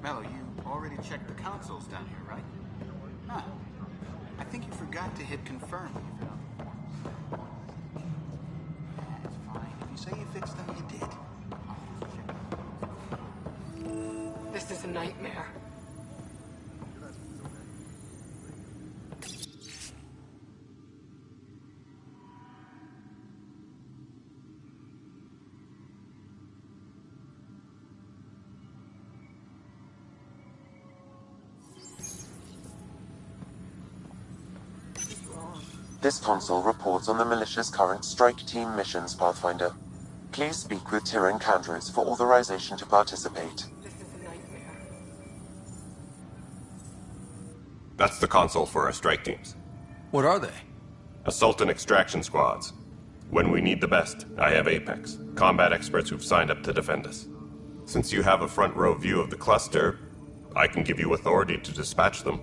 Mello, you already checked the consoles down here, right? Huh. I think you forgot to hit confirm. That's fine. If you say you fixed them, you did. This is a nightmare. This console reports on the militia's current strike team missions, Pathfinder. Please speak with Tyrion Candros for authorization to participate. This is a nightmare. That's the console for our strike teams. What are they? Assault and extraction squads. When we need the best, I have Apex, combat experts who've signed up to defend us. Since you have a front row view of the cluster, I can give you authority to dispatch them.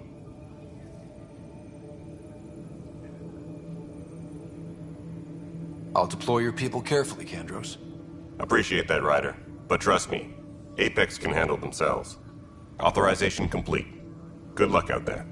I'll deploy your people carefully, Candros. Appreciate that, Ryder. But trust me, Apex can handle themselves. Authorization complete. Good luck out there.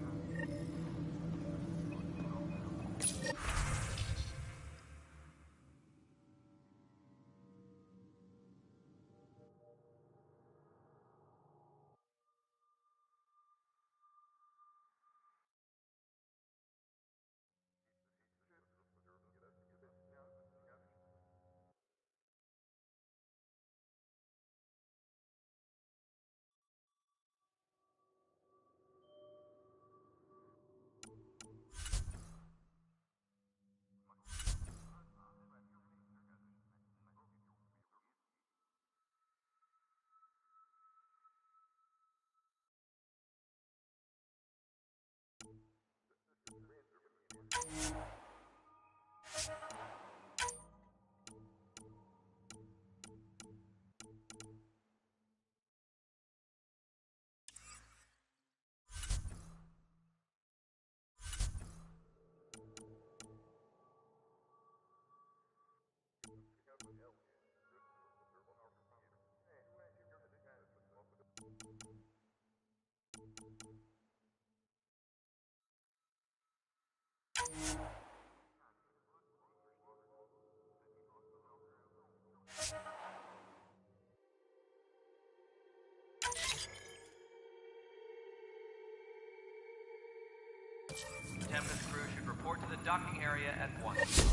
Tempest crew should report to the docking area at once.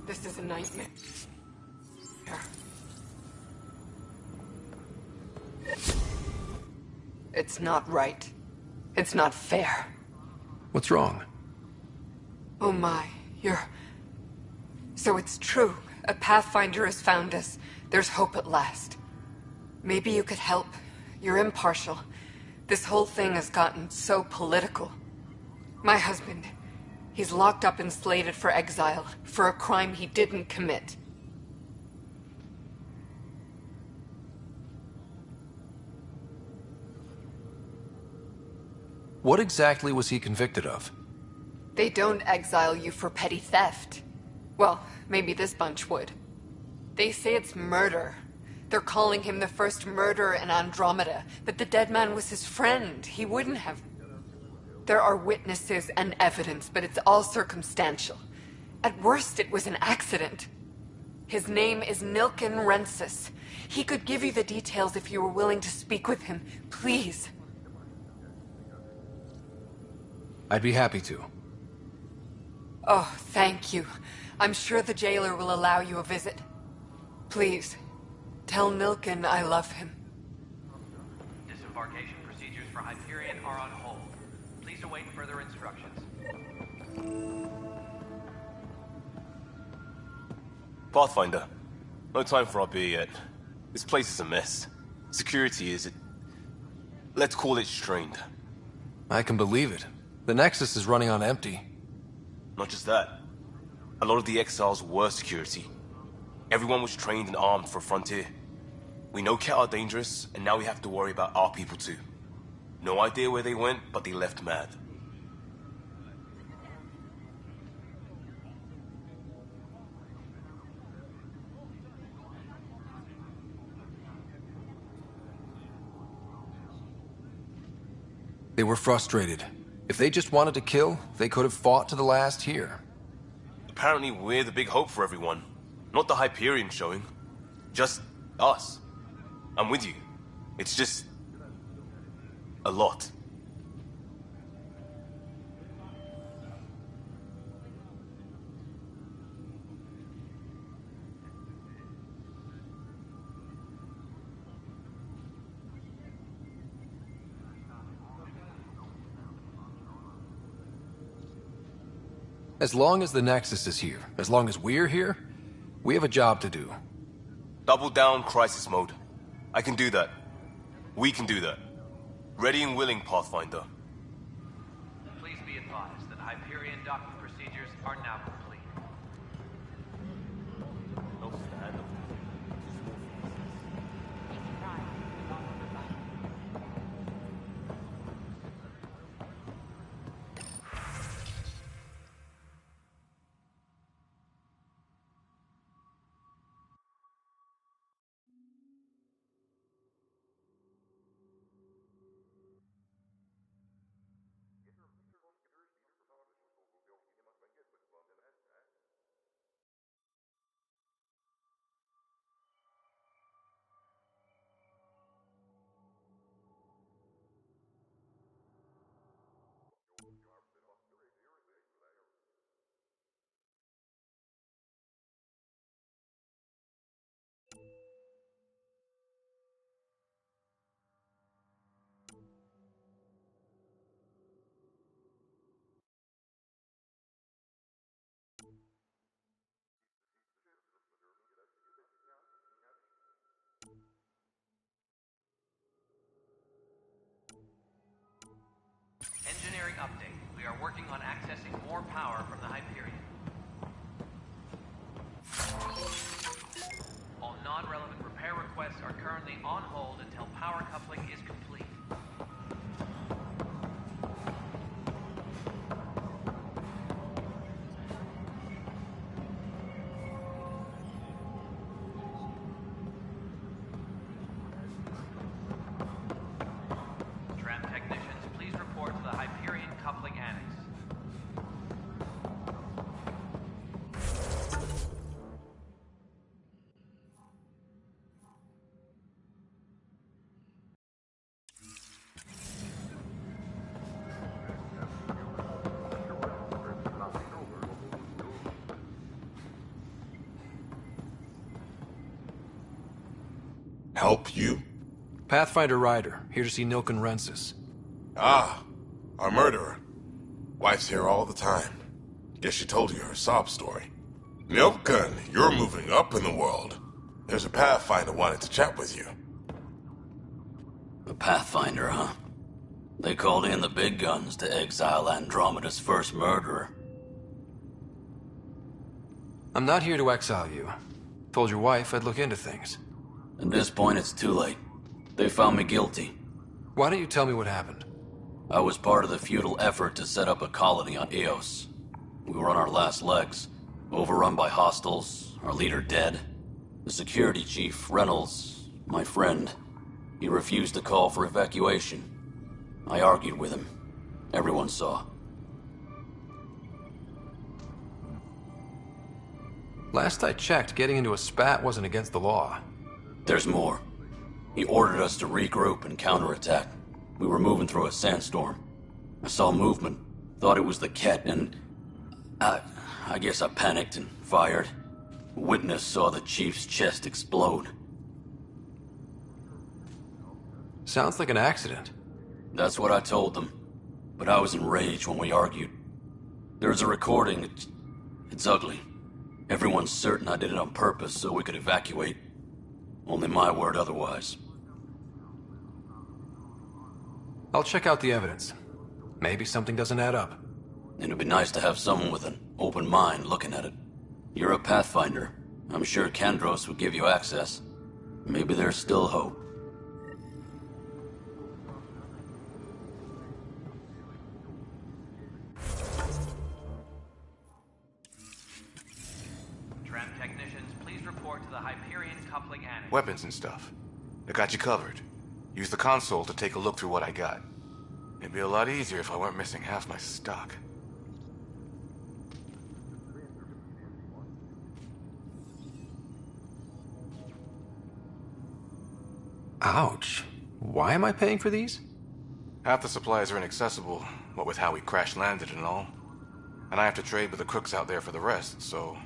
This is a nightmare. It's not right. It's not fair. What's wrong? Oh my, So it's true. A Pathfinder has found us. There's hope at last. Maybe you could help. You're impartial. This whole thing has gotten so political. My husband, he's locked up and slated for exile for a crime he didn't commit. What exactly was he convicted of? They don't exile you for petty theft. Well, maybe this bunch would. They say it's murder. They're calling him the first murderer in Andromeda, but the dead man was his friend. He wouldn't have... There are witnesses and evidence, but it's all circumstantial. At worst, it was an accident. His name is Nilken Rensis. He could give you the details if you were willing to speak with him. Please. I'd be happy to. Oh, thank you. I'm sure the jailer will allow you a visit. Please, tell Nilken I love him. Disembarkation procedures for Hyperion are on hold. Please await further instructions. Pathfinder, no time for our beer yet. This place is a mess. Security is... let's call it strained. I can believe it. The Nexus is running on empty. Not just that. A lot of the exiles were security. Everyone was trained and armed for Frontier. We know Ket are dangerous, and now we have to worry about our people too. No idea where they went, but they left mad. They were frustrated. If they just wanted to kill, they could have fought to the last here. Apparently we're the big hope for everyone. Not the Hyperion showing. Just us. I'm with you. It's just... a lot. As long as the Nexus is here, as long as we're here, we have a job to do. Double down crisis mode. I can do that. We can do that. Ready and willing, Pathfinder. Please be advised that Hyperion docking procedures are now complete. Engineering update. We are working on accessing more power from the Hyperion. All non-relevant repair requests are currently on hold until power coupling is complete. Tram technicians, please report to the Hyperion coupling annex. Help you? Pathfinder Ryder, here to see Nilken Rensis. Ah, our murderer. Wife's here all the time. Guess she told you her sob story. Nilken, you're moving up in the world. There's a Pathfinder wanting to chat with you. A Pathfinder, huh? They called in the big guns to exile Andromeda's first murderer. I'm not here to exile you. Told your wife I'd look into things. At this point, it's too late. They found me guilty. Why don't you tell me what happened? I was part of the futile effort to set up a colony on Eos. We were on our last legs, overrun by hostiles, our leader dead. The security chief, Reynolds, my friend, he refused to call for evacuation. I argued with him. Everyone saw. Last I checked, getting into a spat wasn't against the law. There's more. He ordered us to regroup and counterattack. We were moving through a sandstorm. I saw movement, thought it was the Ket, and... I guess I panicked and fired. Witness saw the chief's chest explode. Sounds like an accident. That's what I told them. But I was enraged when we argued. There's a recording. It's ugly. Everyone's certain I did it on purpose so we could evacuate. Only my word otherwise. I'll check out the evidence. Maybe something doesn't add up. It'd be nice to have someone with an open mind looking at it. You're a Pathfinder. I'm sure Kandros would give you access. Maybe there's still hope. Tram technicians, please report to the Hyperion coupling annex. Weapons and stuff. I got you covered. Use the console to take a look through what I got. It'd be a lot easier if I weren't missing half my stock. Ouch. Why am I paying for these? Half the supplies are inaccessible, what with how we crash-landed and all. And I have to trade with the crooks out there for the rest, so...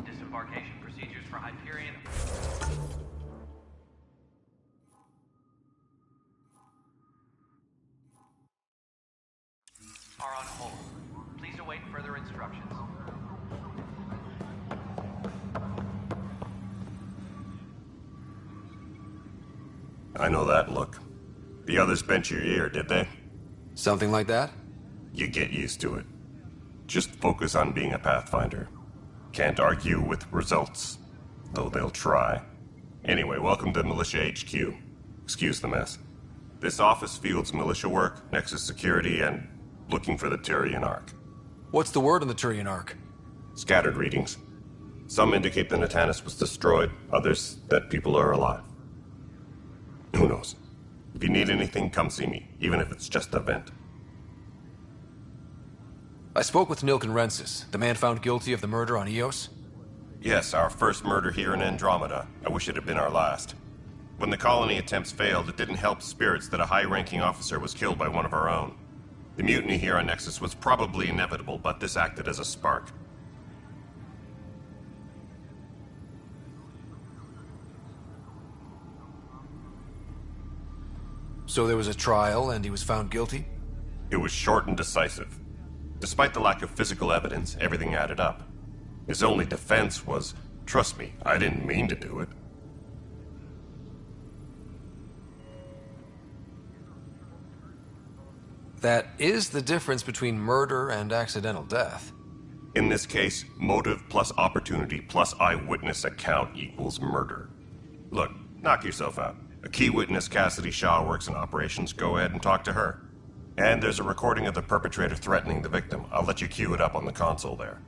Disembarkation procedures for Hyperion. Are on hold. Please await further instructions. I know that look. The others bent your ear, did they? Something like that? You get used to it. Just focus on being a Pathfinder. Can't argue with results, though they'll try. Anyway, welcome to Militia HQ. Excuse the mess. This office fields militia work, Nexus security, and looking for the Turian Ark. What's the word on the Turian Ark? Scattered readings. Some indicate the Natanus was destroyed, others that people are alive. Who knows? If you need anything, come see me, even if it's just a vent. I spoke with Nilken Rensis, the man found guilty of the murder on Eos. Yes, our first murder here in Andromeda. I wish it had been our last. When the colony attempts failed, it didn't help spirits that a high-ranking officer was killed by one of our own. The mutiny here on Nexus was probably inevitable, but this acted as a spark. So there was a trial and he was found guilty? It was short and decisive. Despite the lack of physical evidence, everything added up. His only defense was, trust me, I didn't mean to do it. That is the difference between murder and accidental death. In this case, motive plus opportunity plus eyewitness account equals murder. Look, knock yourself out. A key witness, Cassidy Shaw, works in operations. Go ahead and talk to her. And there's a recording of the perpetrator threatening the victim. I'll let you cue it up on the console there.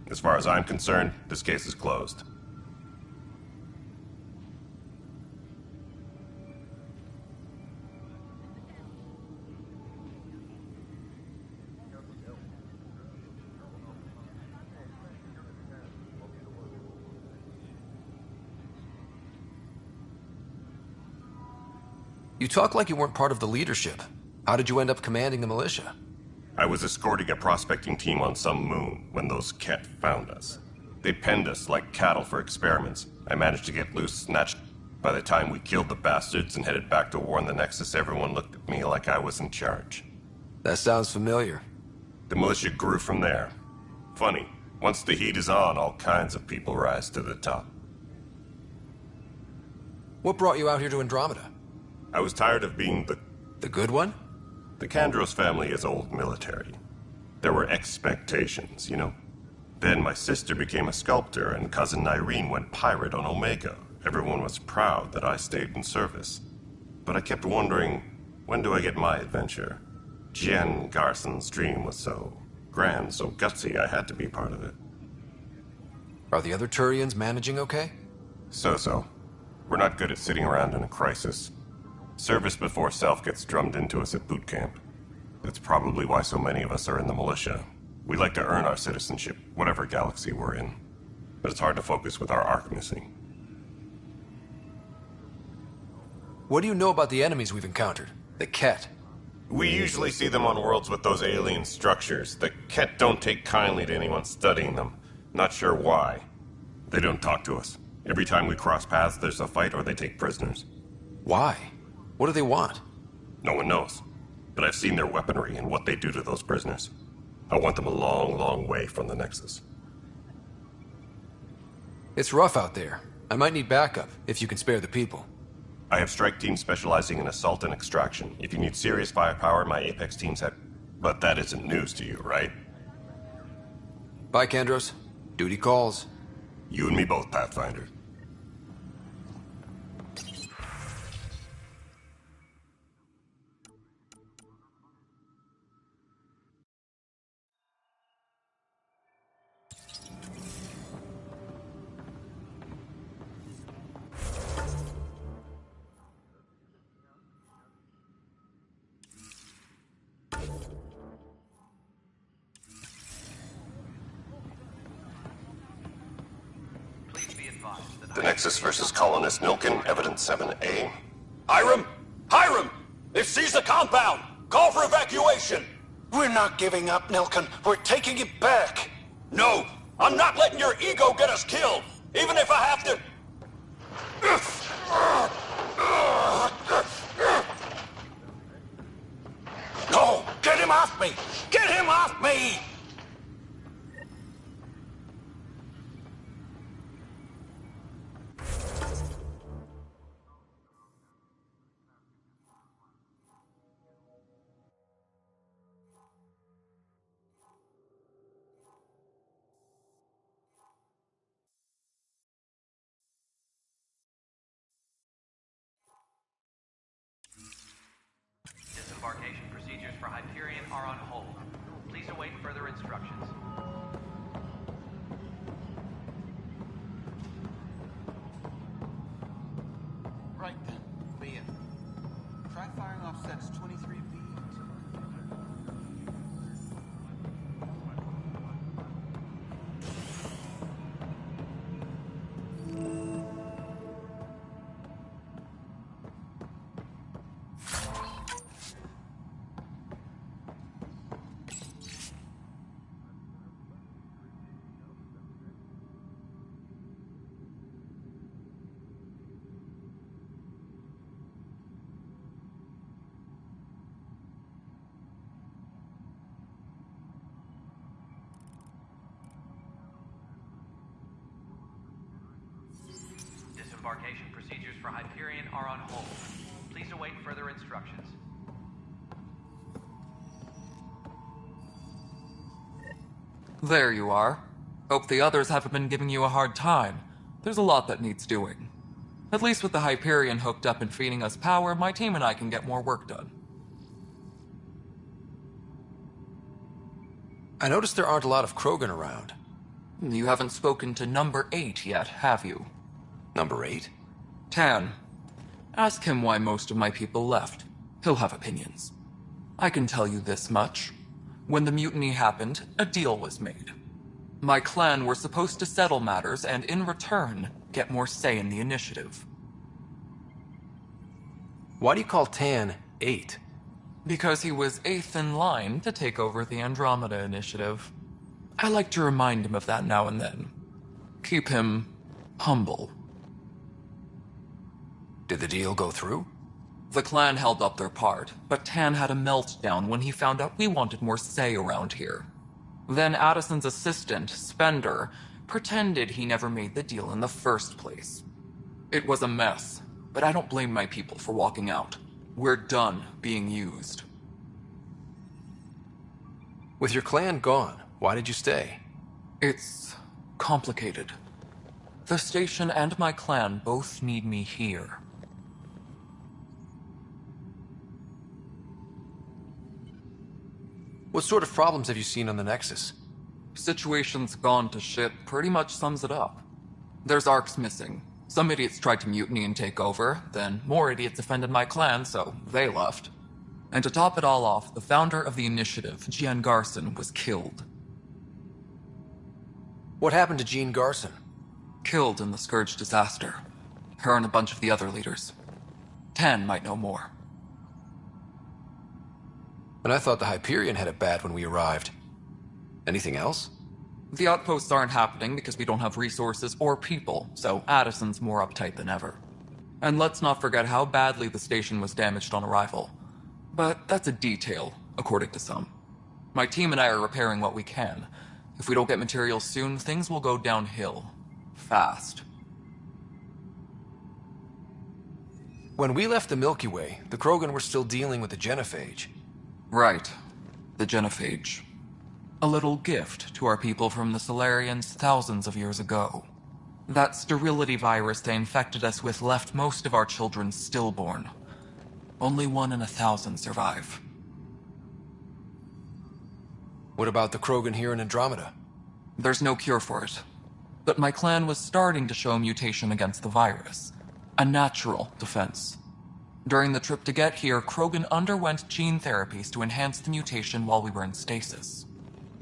As far as I'm concerned, this case is closed. You talk like you weren't part of the leadership. How did you end up commanding the militia? I was escorting a prospecting team on some moon when those Ket found us. They penned us like cattle for experiments. I managed to get loose, snatched. By the time we killed the bastards and headed back to warn the Nexus, everyone looked at me like I was in charge. That sounds familiar. The militia grew from there. Funny, once the heat is on, all kinds of people rise to the top. What brought you out here to Andromeda? I was tired of being the good one? The Kandros family is old military. There were expectations, you know? Then my sister became a sculptor and cousin Irene went pirate on Omega. Everyone was proud that I stayed in service. But I kept wondering, when do I get my adventure? Jen Garson's dream was so grand, so gutsy, I had to be part of it. Are the other Turians managing okay? So-so. We're not good at sitting around in a crisis. Service before self gets drummed into us at boot camp. That's probably why so many of us are in the militia. We like to earn our citizenship, whatever galaxy we're in. But it's hard to focus with our arc missing. What do you know about the enemies we've encountered? The Ket? We usually see them on worlds with those alien structures. The Ket don't take kindly to anyone studying them. Not sure why. They don't talk to us. Every time we cross paths, there's a fight or they take prisoners. Why? What do they want? No one knows. But I've seen their weaponry and what they do to those prisoners. I want them a long, long way from the Nexus. It's rough out there. I might need backup, if you can spare the people. I have strike teams specializing in assault and extraction. If you need serious firepower, my Apex teams have... But that isn't news to you, right? Bye, Kandros. Duty calls. You and me both, Pathfinder. The Nexus versus Colonist Nilkin, Evidence 7A. Hiram! Hiram! They've seized the compound! Call for evacuation! We're not giving up, Nilkin. We're taking it back. No! I'm not letting your ego get us killed! Even if I have to... No! Get him off me! Get him off me! Disembarkation procedures for Hyperion are on hold. Please await further instructions. Right then, Leah. Try firing off sets 23B. Disembarkation procedures for Hyperion are on hold. Please await further instructions. There you are. Hope the others haven't been giving you a hard time. There's a lot that needs doing. At least with the Hyperion hooked up and feeding us power, my team and I can get more work done. I noticed there aren't a lot of Krogan around. You haven't spoken to number 8 yet, have you? Number 8? Tan. Ask him why most of my people left. He'll have opinions. I can tell you this much. When the mutiny happened, a deal was made. My clan were supposed to settle matters and, in return, get more say in the initiative. Why do you call Tan 8? Because he was 8th in line to take over the Andromeda initiative. I like to remind him of that now and then. Keep him humble. Did the deal go through? The clan held up their part, but Tan had a meltdown when he found out we wanted more say around here. Then Addison's assistant, Spender, pretended he never made the deal in the first place. It was a mess, but I don't blame my people for walking out. We're done being used. With your clan gone, why did you stay? It's complicated. The station and my clan both need me here. What sort of problems have you seen on the Nexus? Situation's gone to shit pretty much sums it up. There's arcs missing. Some idiots tried to mutiny and take over, then more idiots offended my clan, so they left. And to top it all off, the founder of the initiative, Jean Garson, was killed. What happened to Jean Garson? Killed in the Scourge disaster. Her and a bunch of the other leaders. Tan might know more. And I thought the Hyperion had it bad when we arrived. Anything else? The outposts aren't happening because we don't have resources or people, so Addison's more uptight than ever. And let's not forget how badly the station was damaged on arrival. But that's a detail, according to some. My team and I are repairing what we can. If we don't get materials soon, things will go downhill. Fast. When we left the Milky Way, the Krogan were still dealing with the genophage. Right. The genophage. A little gift to our people from the Solarians thousands of years ago. That sterility virus they infected us with left most of our children stillborn. Only 1 in 1,000 survive. What about the Krogan here in Andromeda? There's no cure for it. But my clan was starting to show mutation against the virus. A natural defense. During the trip to get here, Krogan underwent gene therapies to enhance the mutation while we were in stasis.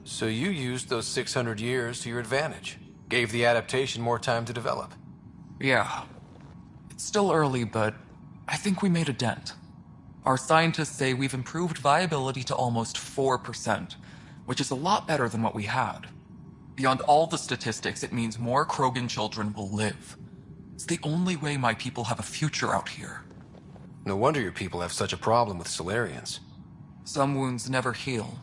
So you used those 600 years to your advantage. Gave the adaptation more time to develop. Yeah. It's still early, but I think we made a dent. Our scientists say we've improved viability to almost 4%, which is a lot better than what we had. Beyond all the statistics, it means more Krogan children will live. It's the only way my people have a future out here. No wonder your people have such a problem with Solarians. Some wounds never heal.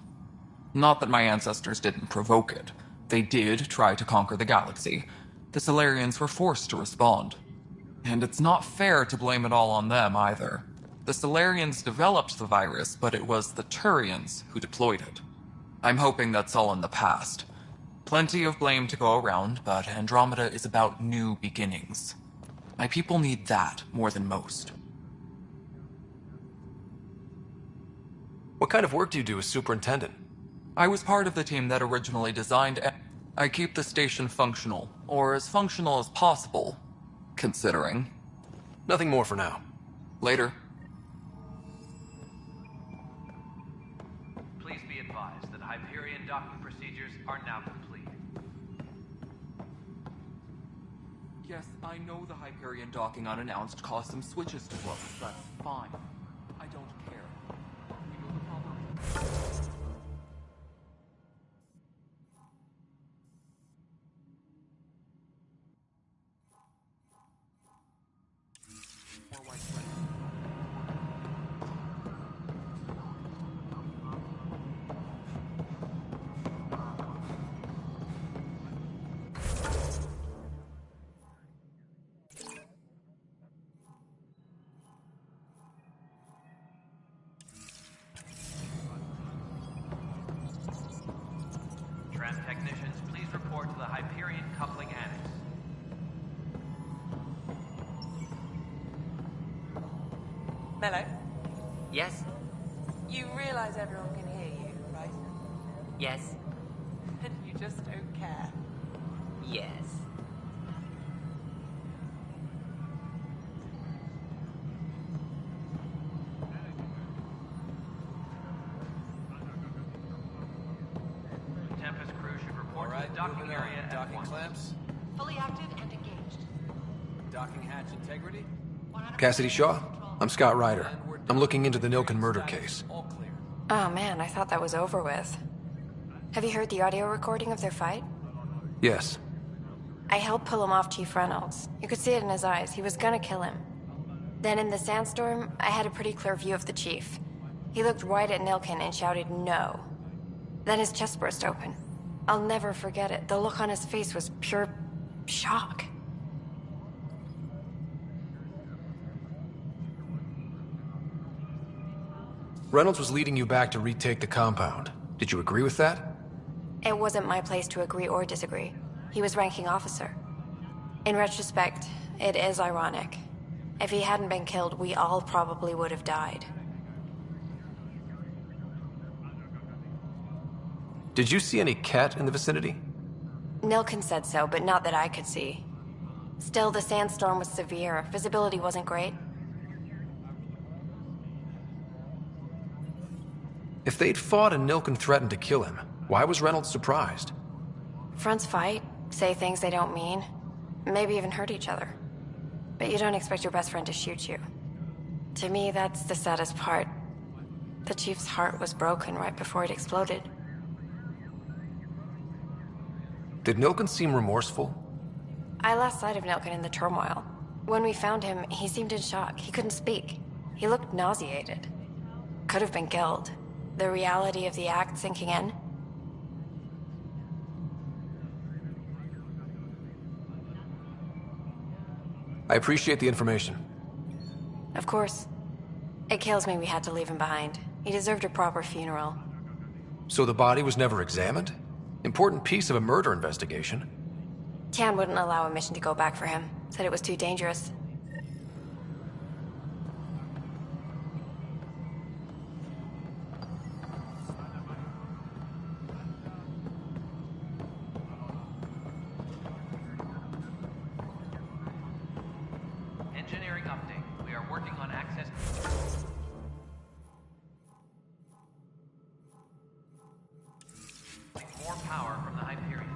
Not that my ancestors didn't provoke it. They did try to conquer the galaxy. The Solarians were forced to respond. And it's not fair to blame it all on them, either. The Solarians developed the virus, but it was the Turians who deployed it. I'm hoping that's all in the past. Plenty of blame to go around, but Andromeda is about new beginnings. My people need that more than most. What kind of work do you do as superintendent? I was part of the team that originally designed it. I keep the station functional, or as functional as possible, considering. Nothing more for now. Later. Please be advised that Hyperion docking procedures are now complete. Yes, I know the Hyperion docking unannounced caused some switches to close. That's fine. I don't care. We know the problem. Tram technicians, please report to the Hyperion coupling annex. Mello, Yes? you realize everyone can hear you, right? Yes? And you just don't care. Yes. Tempest crew should report to the docking area at Docking once. clamps, Fully active and engaged. docking hatch integrity. Cassidy Shaw? I'm Scott Ryder. I'm looking into the Nilken murder case. Oh man, I thought that was over with. Have you heard the audio recording of their fight? Yes. I helped pull him off Chief Reynolds. You could see it in his eyes. He was gonna kill him. Then in the sandstorm, I had a pretty clear view of the Chief. He looked right at Nilken and shouted no. Then his chest burst open. I'll never forget it. The look on his face was pure shock. Reynolds was leading you back to retake the compound. Did you agree with that? It wasn't my place to agree or disagree. He was ranking officer. In retrospect, it is ironic. If he hadn't been killed, we all probably would have died. Did you see any Ket in the vicinity? Nilken said so, but not that I could see. Still, the sandstorm was severe. Visibility wasn't great. If they'd fought and Nilken threatened to kill him, why was Reynolds surprised? Fronts fight, say things they don't mean, maybe even hurt each other. But you don't expect your best friend to shoot you. To me, that's the saddest part. The Chief's heart was broken right before it exploded. Did Nilken seem remorseful? I lost sight of Nilken in the turmoil. When we found him, he seemed in shock. He couldn't speak. He looked nauseated. Could have been killed. The reality of the act sinking in. I appreciate the information. Of course. It kills me we had to leave him behind. He deserved a proper funeral. So the body was never examined? Important piece of a murder investigation. Tian wouldn't allow a mission to go back for him. Said it was too dangerous. Engineering update. We are working on access. More power from the Hyperion.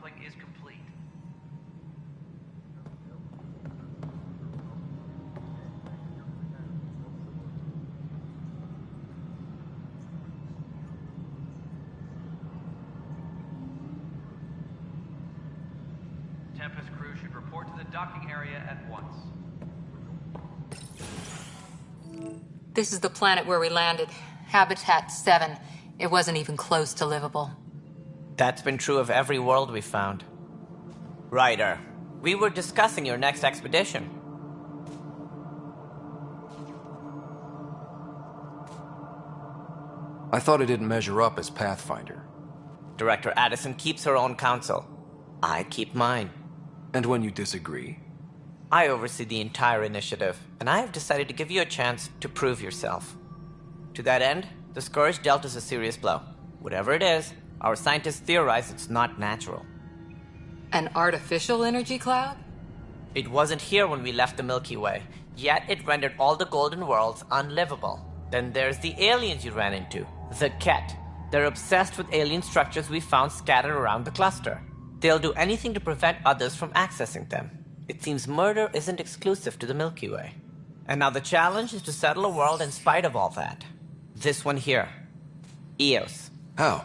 decoupling is complete. Tempest crew should report to the docking area at once. This is the planet where we landed. Habitat 7. It wasn't even close to livable. That's been true of every world we found. Ryder, we were discussing your next expedition. I thought it didn't measure up as Pathfinder. Director Addison keeps her own counsel. I keep mine. And when you disagree? I oversee the entire initiative, and I have decided to give you a chance to prove yourself. To that end, the Scourge dealt us a serious blow. Whatever it is, our scientists theorize it's not natural. An artificial energy cloud? It wasn't here when we left the Milky Way, yet it rendered all the golden worlds unlivable. Then there's the aliens you ran into, the Ket. They're obsessed with alien structures we found scattered around the cluster. They'll do anything to prevent others from accessing them. It seems murder isn't exclusive to the Milky Way. And now the challenge is to settle a world in spite of all that. This one here. Eos. How?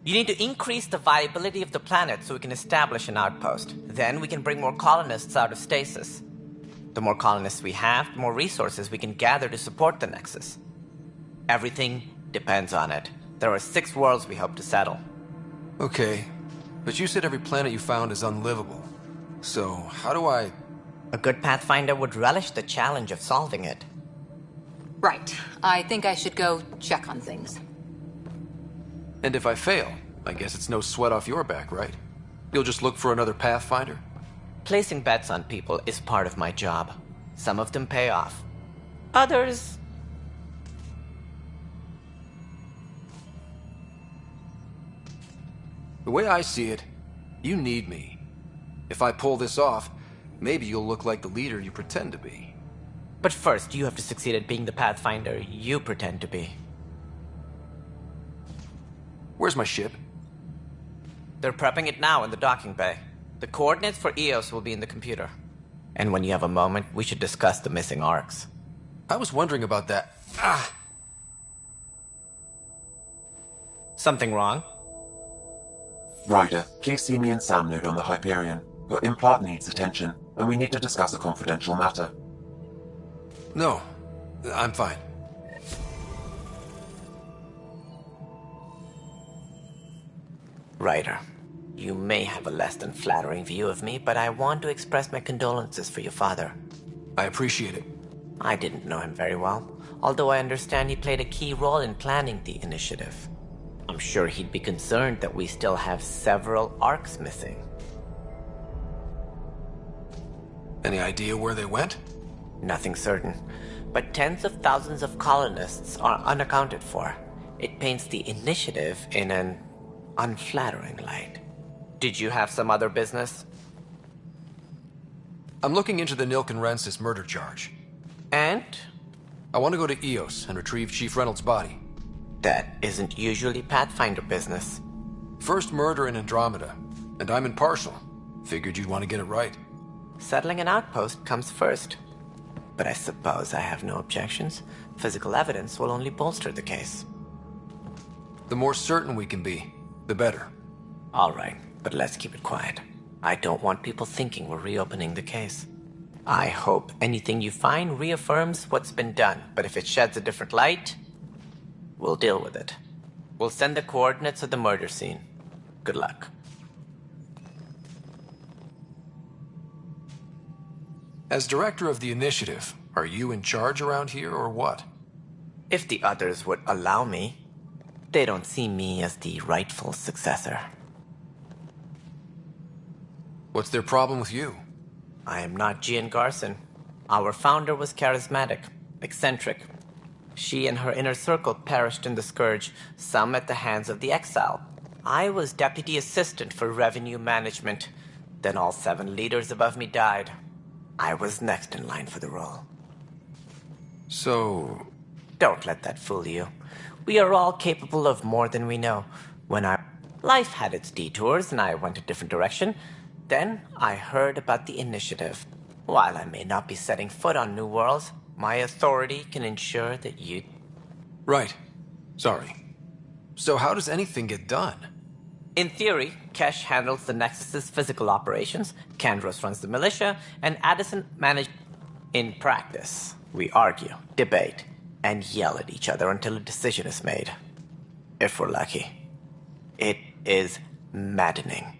You need to increase the viability of the planet so we can establish an outpost. Then we can bring more colonists out of stasis. The more colonists we have, the more resources we can gather to support the Nexus. Everything depends on it. There are 6 worlds we hope to settle. Okay, but you said every planet you found is unlivable. So, how do I... A good Pathfinder would relish the challenge of solving it. Right. I think I should go check on things. And if I fail, I guess it's no sweat off your back, right? You'll just look for another Pathfinder? Placing bets on people is part of my job. Some of them pay off. Others... The way I see it, you need me. If I pull this off, maybe you'll look like the leader you pretend to be. But first, you have to succeed at being the Pathfinder you pretend to be. Where's my ship? They're prepping it now in the docking bay. The coordinates for Eos will be in the computer. And when you have a moment, we should discuss the missing arcs. I was wondering about that. Something wrong? Ryder, please see me and Sam Node on the Hyperion. Your implant needs attention, and we need to discuss a confidential matter. No, I'm fine. Ryder, you may have a less than flattering view of me, but I want to express my condolences for your father. I appreciate it. I didn't know him very well, although I understand he played a key role in planning the initiative. I'm sure he'd be concerned that we still have several arcs missing. Any idea where they went? Nothing certain, but tens of thousands of colonists are unaccounted for. It paints the initiative in an unflattering light. Did you have some other business? I'm looking into the Nilkenrensis murder charge. And? I want to go to Eos and retrieve Chief Reynolds' body. That isn't usually Pathfinder business. First murder in Andromeda, and I'm impartial. Figured you'd want to get it right. Settling an outpost comes first. But I suppose I have no objections. Physical evidence will only bolster the case. The more certain we can be, the better. All right, but let's keep it quiet. I don't want people thinking we're reopening the case. I hope anything you find reaffirms what's been done, but if it sheds a different light, we'll deal with it. We'll send the coordinates of the murder scene. Good luck. As director of the initiative, are you in charge around here or what? If the others would allow me, they don't see me as the rightful successor. What's their problem with you? I am not Gian Garson. Our founder was charismatic, eccentric. She and her inner circle perished in the Scourge, some at the hands of the Exile. I was deputy assistant for revenue management. Then all 7 leaders above me died. I was next in line for the role. So... Don't let that fool you. We are all capable of more than we know. When Life had its detours, and I went a different direction. Then I heard about the initiative. While I may not be setting foot on New Worlds, my authority can ensure that you... Right. Sorry. So how does anything get done? In theory, Kesh handles the Nexus's physical operations, Kandros runs the militia, and Addison manages... In practice, we argue, debate, and yell at each other until a decision is made. If we're lucky. It is maddening.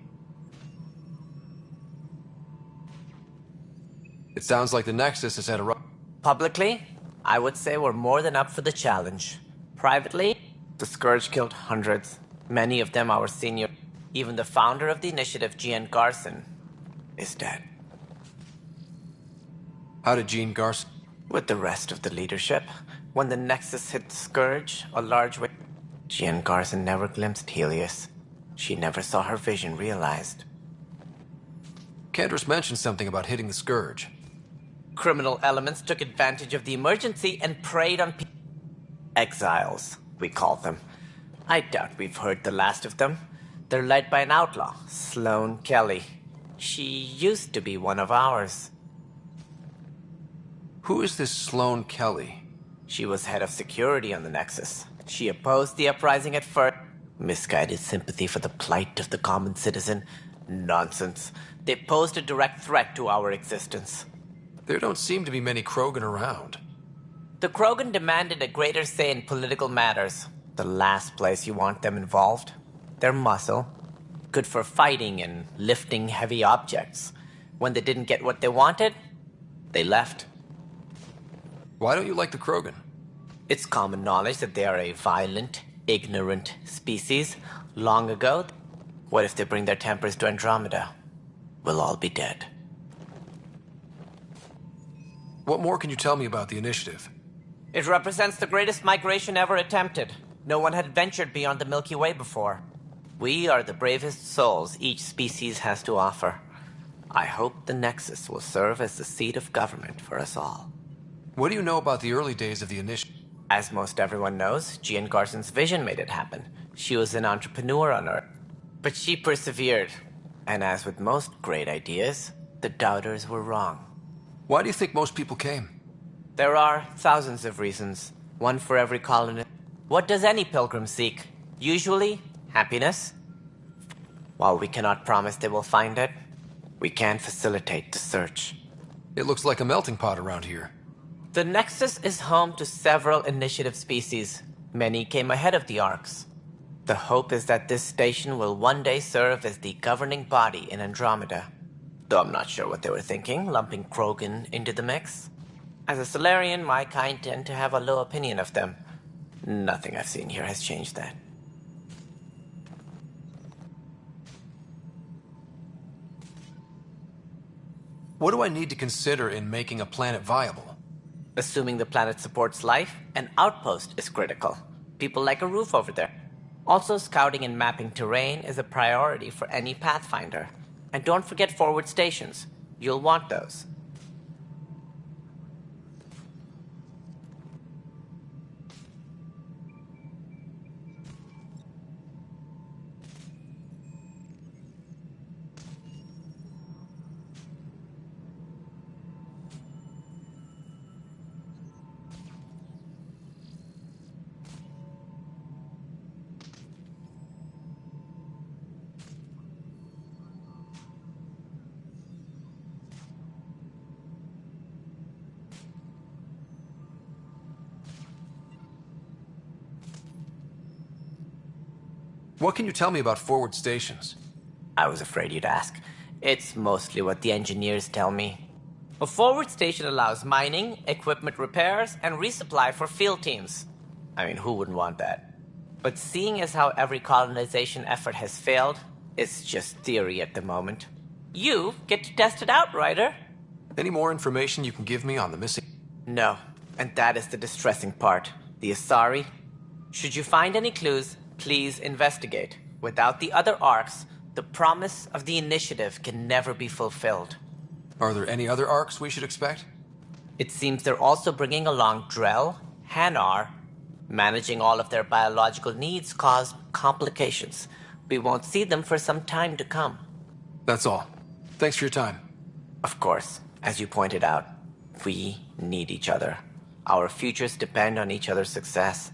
It sounds like the Nexus has had a rough... Publicly, I would say we're more than up for the challenge. Privately, the Scourge killed hundreds, many of them our senior. Even the founder of the initiative, Gian Garson, is dead. How did Jean Garson... With the rest of the leadership, when the Nexus hit the Scourge, a large wave... Gian Garson never glimpsed Helios. She never saw her vision realized. Kandros mentioned something about hitting the Scourge. Criminal elements took advantage of the emergency and preyed on exiles, we call them. I doubt we've heard the last of them. They're led by an outlaw, Sloane Kelly. She used to be one of ours. Who is this Sloane Kelly? She was head of security on the Nexus. She opposed the uprising at first. Misguided sympathy for the plight of the common citizen. Nonsense. They posed a direct threat to our existence. There don't seem to be many Krogan around. The Krogan demanded a greater say in political matters. The last place you want them involved. Their muscle. Good for fighting and lifting heavy objects. When they didn't get what they wanted, they left. Why don't you like the Krogan? It's common knowledge that they are a violent, ignorant species. Long ago, what if they bring their tempers to Andromeda? We'll all be dead. What more can you tell me about the initiative? It represents the greatest migration ever attempted. No one had ventured beyond the Milky Way before. We are the bravest souls each species has to offer. I hope the Nexus will serve as the seat of government for us all. What do you know about the early days of the initiative? As most everyone knows, Gian Garson's vision made it happen. She was an entrepreneur on Earth. But she persevered. And as with most great ideas, the doubters were wrong. Why do you think most people came? There are thousands of reasons, one for every colonist. What does any pilgrim seek? Usually, happiness. While we cannot promise they will find it, we can facilitate the search. It looks like a melting pot around here. The Nexus is home to several initiative species. Many came ahead of the Arks. The hope is that this station will one day serve as the governing body in Andromeda. Though I'm not sure what they were thinking, lumping Krogan into the mix. As a Solarian, my kind tend to have a low opinion of them. Nothing I've seen here has changed that. What do I need to consider in making a planet viable? Assuming the planet supports life, an outpost is critical. People like a roof over there. Also, scouting and mapping terrain is a priority for any Pathfinder. And don't forget forward stations. You'll want those. What can you tell me about forward stations? I was afraid you'd ask. It's mostly what the engineers tell me. A forward station allows mining, equipment repairs, and resupply for field teams. I mean, who wouldn't want that? But seeing as how every colonization effort has failed, it's just theory at the moment. You get to test it out, Ryder. Any more information you can give me on the missing... No, and that is the distressing part. The Asari. Should you find any clues, please investigate. Without the other Arks, the promise of the initiative can never be fulfilled. Are there any other Arks we should expect? It seems they're also bringing along Drell, Hanar. Managing all of their biological needs caused complications. We won't see them for some time to come. That's all. Thanks for your time. Of course, as you pointed out, we need each other. Our futures depend on each other's success.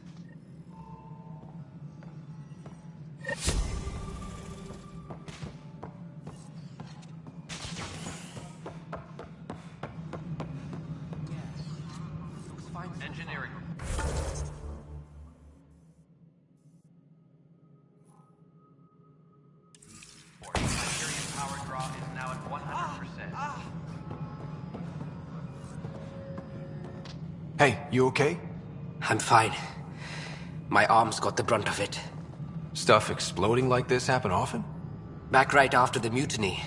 Engineering. Hyperion power draw is now at 100%. Hey, you okay? I'm fine. My arms got the brunt of it. Stuff exploding like this happen often? Back right after the mutiny,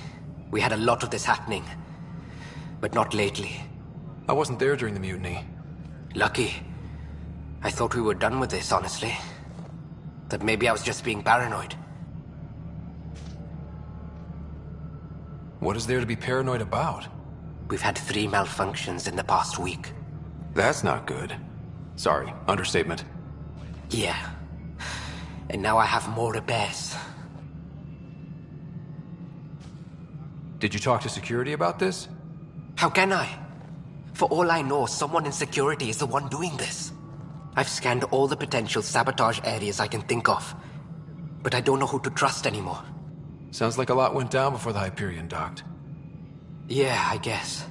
we had a lot of this happening. But not lately. I wasn't there during the mutiny. Lucky. I thought we were done with this, honestly. That maybe I was just being paranoid. What is there to be paranoid about? We've had 3 malfunctions in the past week. That's not good. Sorry, understatement. Yeah. And now I have more repairs. Did you talk to security about this? How can I? For all I know, someone in security is the one doing this. I've scanned all the potential sabotage areas I can think of. But I don't know who to trust anymore. Sounds like a lot went down before the Hyperion docked. Yeah, I guess.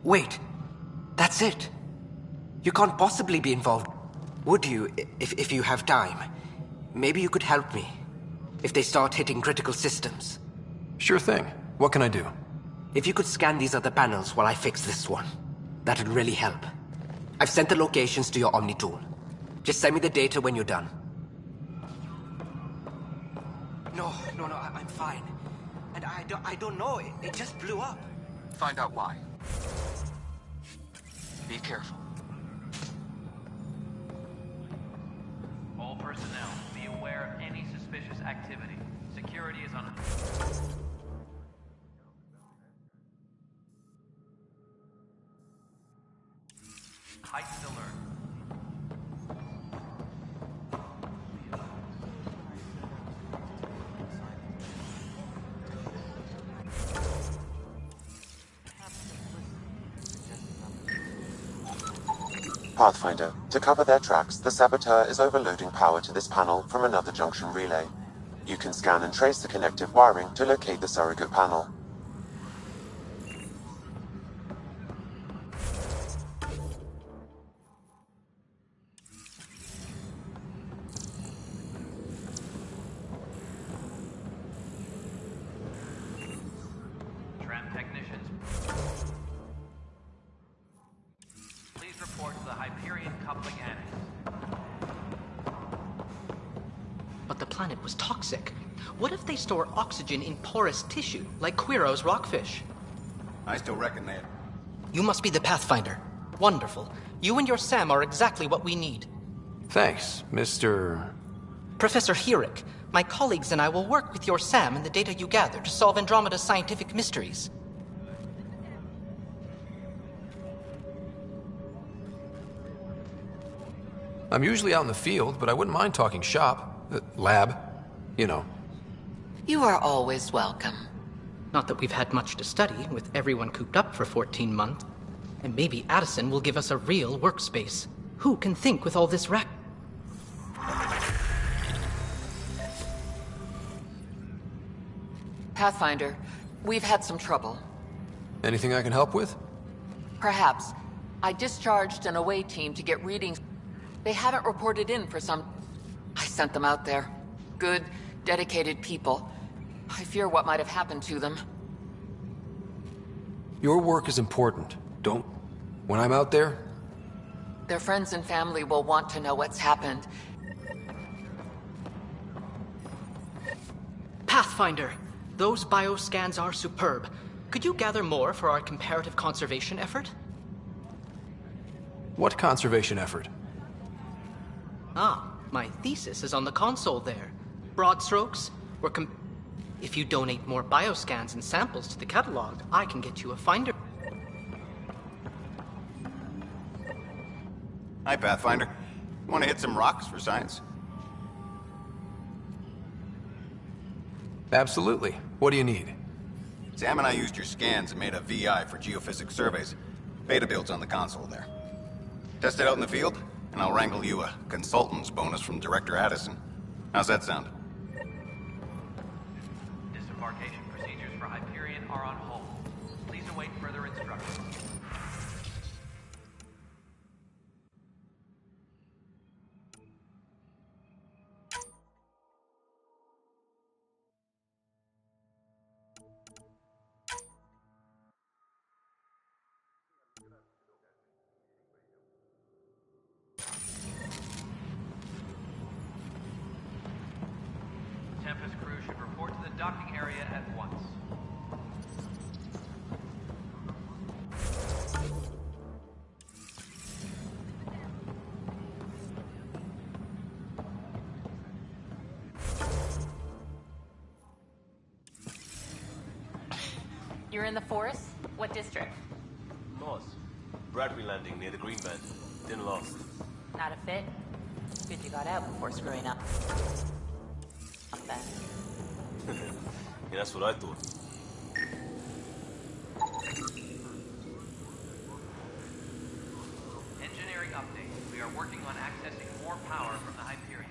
Wait. That's it. You can't possibly be involved. Would you, if you have time? Maybe you could help me. If they start hitting critical systems. Sure thing. What can I do? If you could scan these other panels while I fix this one, that'd really help. I've sent the locations to your Omni tool. Just send me the data when you're done. No, I'm fine. And I don't know, it just blew up. Find out why. Be careful. All personnel, be aware of any suspicious activity. Security is on. Heightened alert. Pathfinder, to cover their tracks, the saboteur is overloading power to this panel from another junction relay. You can scan and trace the connective wiring to locate the surrogate panel. Tram technicians. Please report to the Hyperion coupling annex. But the planet was toxic. What if they store oxygen in porous tissue, like Quiro's rockfish? I still reckon that. You must be the Pathfinder. Wonderful. You and your Sam are exactly what we need. Thanks, Mr. Professor Herrick, my colleagues and I will work with your Sam and the data you gather to solve Andromeda's scientific mysteries. I'm usually out in the field, but I wouldn't mind talking shop. Lab. You know. You are always welcome. Not that we've had much to study, with everyone cooped up for 14 months. And maybe Addison will give us a real workspace. Who can think with all this rack? Pathfinder, we've had some trouble. Anything I can help with? Perhaps. I discharged an away team to get readings. They haven't reported in for some... I sent them out there. Good, dedicated people. I fear what might have happened to them. Your work is important. Don't... When I'm out there... Their friends and family will want to know what's happened. Pathfinder, those bioscans are superb. Could you gather more for our comparative conservation effort? What conservation effort? Ah, my thesis is on the console there. Broad strokes, if you donate more bioscans and samples to the catalog, I can get you a finder. Hi, Pathfinder. Want to hit some rocks for science? Absolutely. What do you need? Sam and I used your scans and made a VI for geophysics surveys. Beta builds on the console there. Test it out in the field, and I'll wrangle you a consultant's bonus from Director Addison. How's that sound? Disembarkation procedures for Hyperion are on hold. Please await further instructions. Tempest crew should report to the docking area at once. You're in the forest? What district? Mars. Bradbury landing near the green band. Didn't last. Not a fit? Good you got out before screwing up. Not bad. Yeah, that's what I thought. Engineering update. We are working on accessing more power from the Hyperion.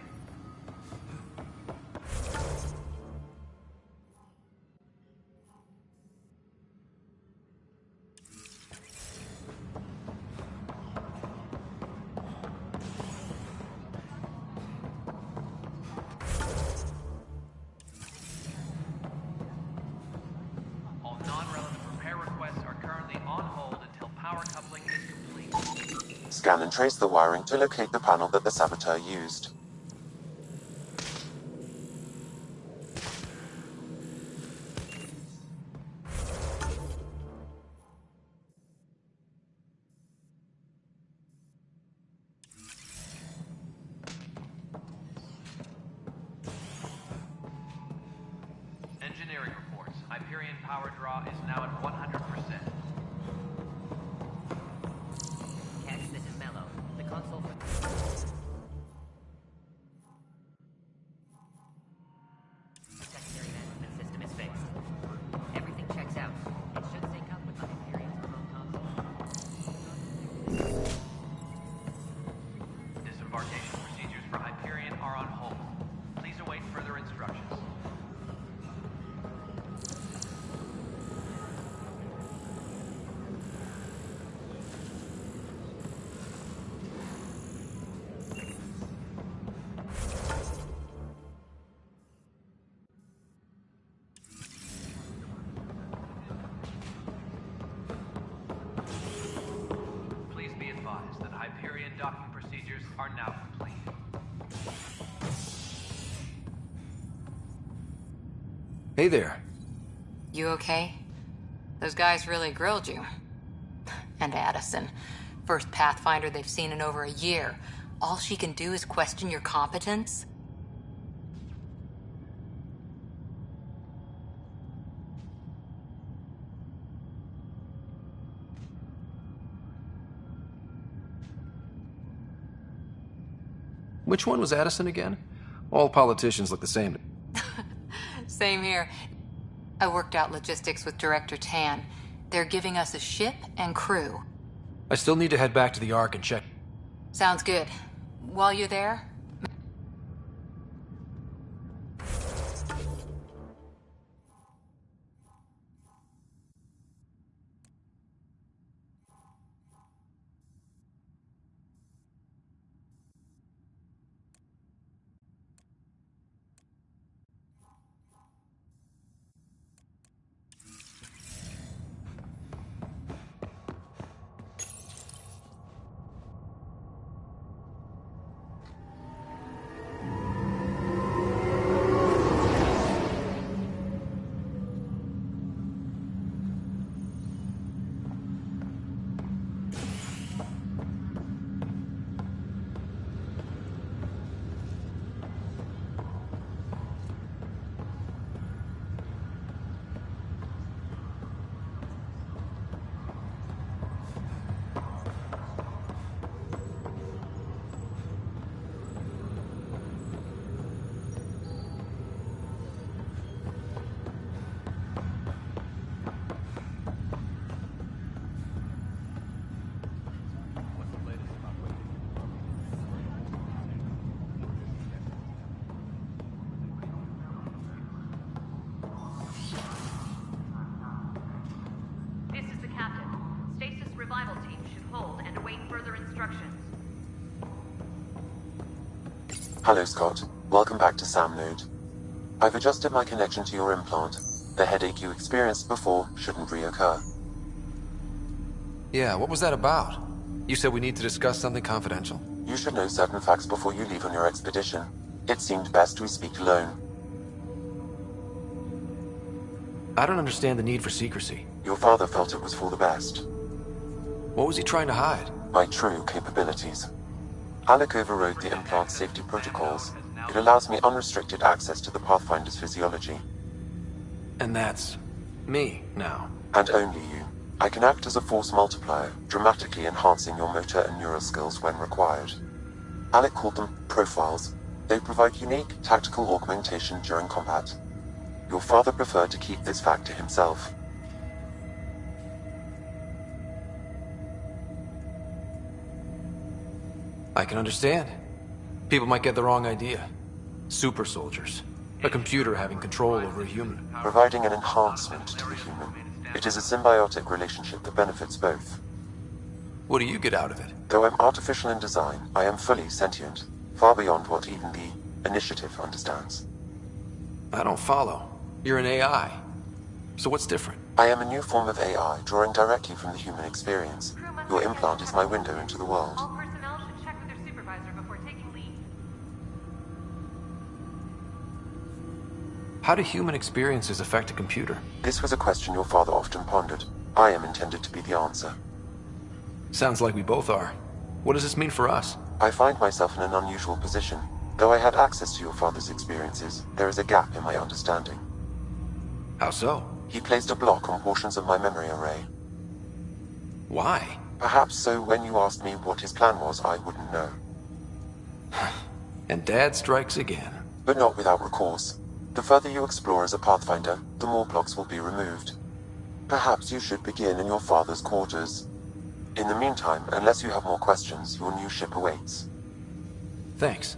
All non-relevant repair requests are currently on hold until power coupling is complete. Scan and trace the wiring to locate the panel that the saboteur used. Engineering reports. Hyperion power draw is now at 100%. Cash, this is Mello. The console for... Secondary management system is fixed. Everything checks out. It should sync up with the Hyperion's remote console. Disembarkation procedures for Hyperion are on hold. Please await further instructions. Please be advised that Hyperion docking procedures are now complete. Hey there. You okay? Those guys really grilled you. And Addison. First Pathfinder they've seen in over a year. All she can do is question your competence? Which one was Addison again? All politicians look the same. Same here. I worked out logistics with Director Tan. They're giving us a ship and crew. I still need to head back to the Ark and check. Sounds good. While you're there, and await further instructions. Hello, Scott. Welcome back to Sam Node. I've adjusted my connection to your implant. The headache you experienced before shouldn't reoccur. Yeah, what was that about? You said we need to discuss something confidential. You should know certain facts before you leave on your expedition. It seemed best we speak alone. I don't understand the need for secrecy. Your father felt it was for the best. What was he trying to hide? My true capabilities. Alec overrode the implant safety protocols. It allows me unrestricted access to the Pathfinder's physiology. And that's me now. And only you. I can act as a force multiplier, dramatically enhancing your motor and neural skills when required. Alec called them profiles. They provide unique tactical augmentation during combat. Your father preferred to keep this fact to himself. I can understand. People might get the wrong idea. Super soldiers. A computer having control over a human. Providing an enhancement to the human. It is a symbiotic relationship that benefits both. What do you get out of it? Though I'm artificial in design, I am fully sentient, far beyond what even the Initiative understands. I don't follow. You're an AI. So what's different? I am a new form of AI, drawing directly from the human experience. Your implant is my window into the world. All personnel should check with their supervisor before taking leave. How do human experiences affect a computer? This was a question your father often pondered. I am intended to be the answer. Sounds like we both are. What does this mean for us? I find myself in an unusual position. Though I had access to your father's experiences, there is a gap in my understanding. How so? He placed a block on portions of my memory array. Why? Perhaps so when you asked me what his plan was, I wouldn't know. And Dad strikes again. But not without recourse. The further you explore as a Pathfinder, the more blocks will be removed. Perhaps you should begin in your father's quarters. In the meantime, unless you have more questions, your new ship awaits. Thanks.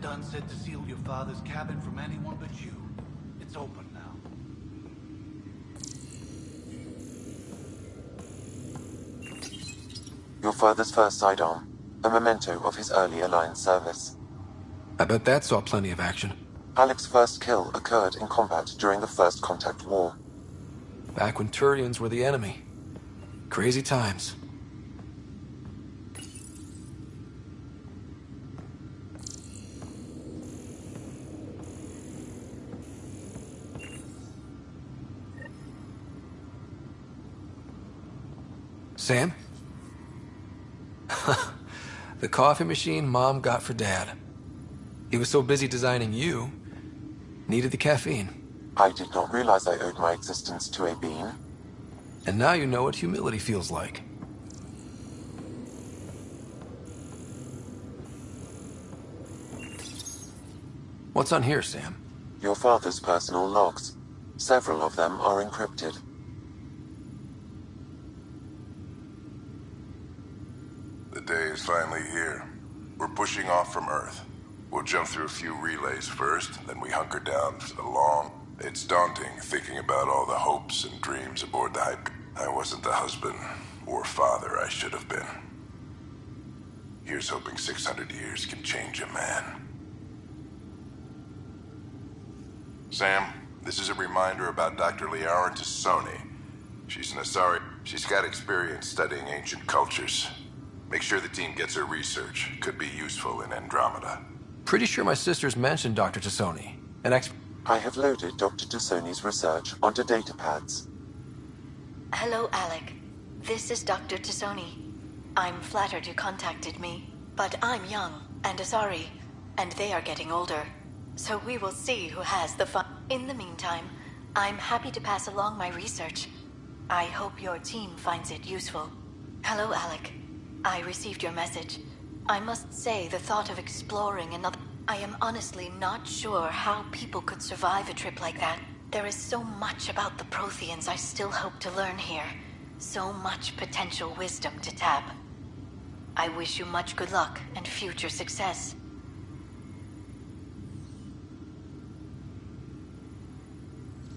Dunn said to seal your father's cabin from anyone but you. It's open now. Your father's first sidearm, a memento of his early Alliance service. I bet that saw plenty of action. Alec's first kill occurred in combat during the First Contact War. Back when Turians were the enemy. Crazy times. Sam? The coffee machine Mom got for Dad. He was so busy designing you, needed the caffeine. I did not realize I owed my existence to a bean. And now you know what humility feels like. What's on here, Sam? Your father's personal logs. Several of them are encrypted. The day is finally here. We're pushing off from Earth. We'll jump through a few relays first, then we hunker down for the long... It's daunting thinking about all the hopes and dreams aboard the hype. I wasn't the husband or father I should have been. Here's hoping 600 years can change a man. Sam, this is a reminder about Dr. Liara Tassoni. She's an Asari. She's got experience studying ancient cultures. Make sure the team gets her research. Could be useful in Andromeda. Pretty sure my sisters mentioned Dr. Tassoni. I have loaded Dr. Tassoni's research onto datapads. Hello, Alec. This is Dr. Tassoni. I'm flattered you contacted me, but I'm young and Asari, and they are getting older. So we will see who has the fun. In the meantime, I'm happy to pass along my research. I hope your team finds it useful. Hello, Alec. I received your message. I must say the thought of exploring another... I am honestly not sure how people could survive a trip like that. There is so much about the Protheans I still hope to learn here. So much potential wisdom to tap. I wish you much good luck and future success.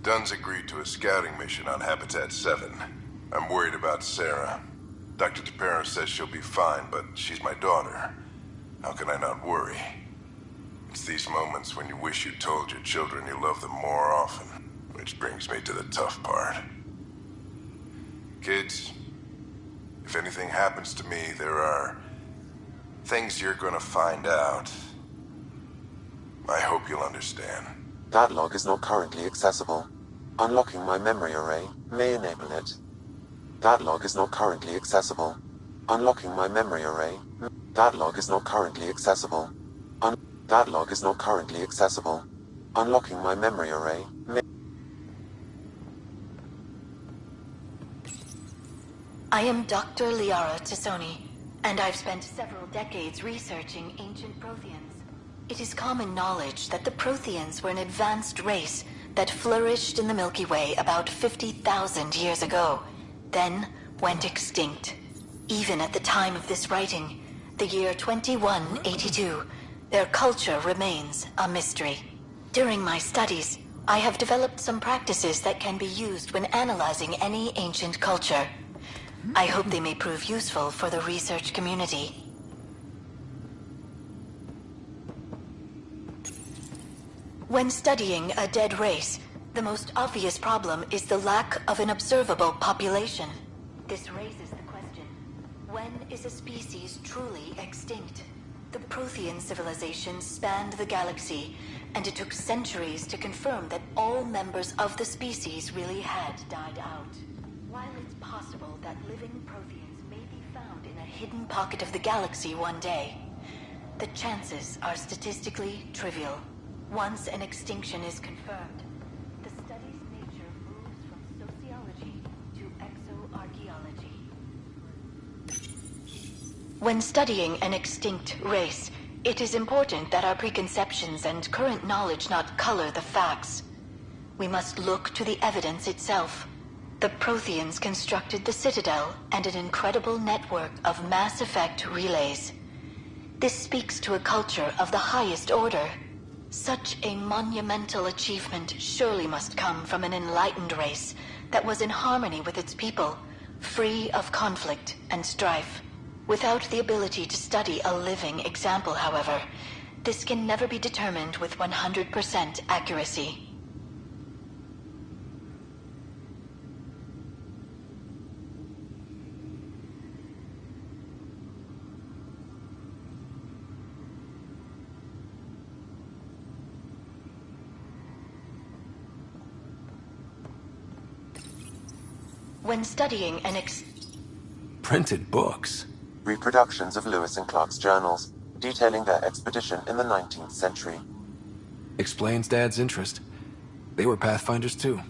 Dunn's agreed to a scouting mission on Habitat 7. I'm worried about Sarah. Dr. Tapero says she'll be fine, but she's my daughter. How can I not worry? It's these moments when you wish you told your children you love them more often. Which brings me to the tough part. Kids, if anything happens to me, there are things you're gonna find out. I hope you'll understand. That log is not currently accessible. Unlocking my memory array may enable it. That log is not currently accessible. Unlocking my memory array. That log is not currently accessible. That log is not currently accessible. Unlocking my memory array may... I am Dr. Liara Tassoni, and I've spent several decades researching ancient Protheans. It is common knowledge that the Protheans were an advanced race that flourished in the Milky Way about 50,000 years ago, then went extinct. Even at the time of this writing, the year 2182, their culture remains a mystery. During my studies, I have developed some practices that can be used when analyzing any ancient culture. I hope they may prove useful for the research community. When studying a dead race, the most obvious problem is the lack of an observable population. This raises the question, when is a species truly extinct? The Prothean civilization spanned the galaxy, and it took centuries to confirm that all members of the species really had died out. While it's possible that living Protheans may be found in a hidden pocket of the galaxy one day, the chances are statistically trivial. Once an extinction is confirmed, the study's nature moves from sociology to exoarchaeology. When studying an extinct race, it is important that our preconceptions and current knowledge not color the facts. We must look to the evidence itself. The Protheans constructed the Citadel and an incredible network of mass effect relays. This speaks to a culture of the highest order. Such a monumental achievement surely must come from an enlightened race that was in harmony with its people, free of conflict and strife. Without the ability to study a living example, however, this can never be determined with 100% accuracy. When studying an Printed books? Reproductions of Lewis and Clark's journals, detailing their expedition in the 19th century. Explains Dad's interest. They were Pathfinders too.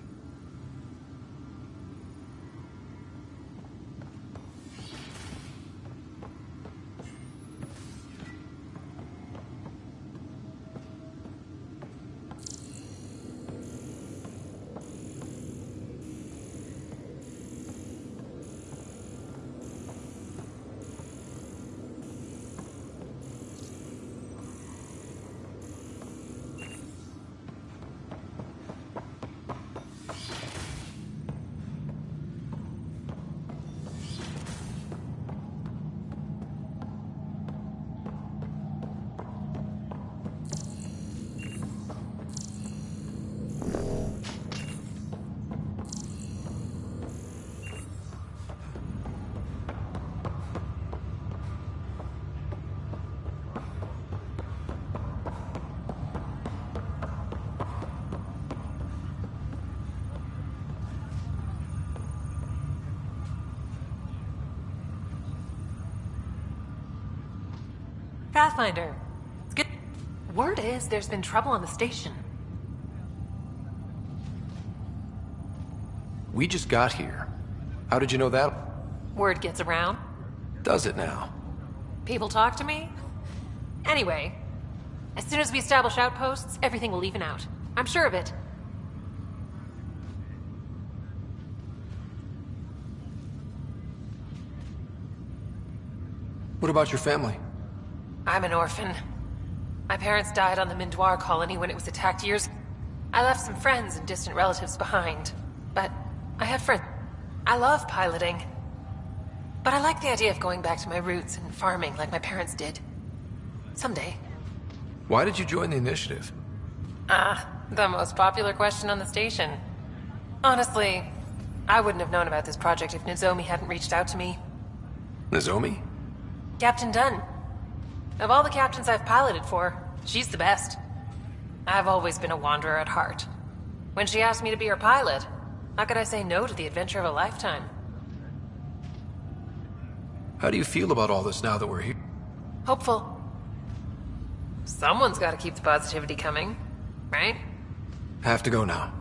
Pathfinder. Good. Word is there's been trouble on the station. We just got here. How did you know that? Word gets around. Does it now? People talk to me. Anyway, as soon as we establish outposts, everything will even out. I'm sure of it. What about your family? I'm an orphan. My parents died on the Mindoir colony when it was attacked years. I left some friends and distant relatives behind, but I have friends. I love piloting, but I like the idea of going back to my roots and farming like my parents did. Someday. Why did you join the initiative? The most popular question on the station. Honestly, I wouldn't have known about this project if Nozomi hadn't reached out to me. Nozomi? Captain Dunn. Of all the captains I've piloted for, she's the best. I've always been a wanderer at heart. When she asked me to be her pilot, how could I say no to the adventure of a lifetime? How do you feel about all this now that we're here? Hopeful. Someone's got to keep the positivity coming, right? Have to go now.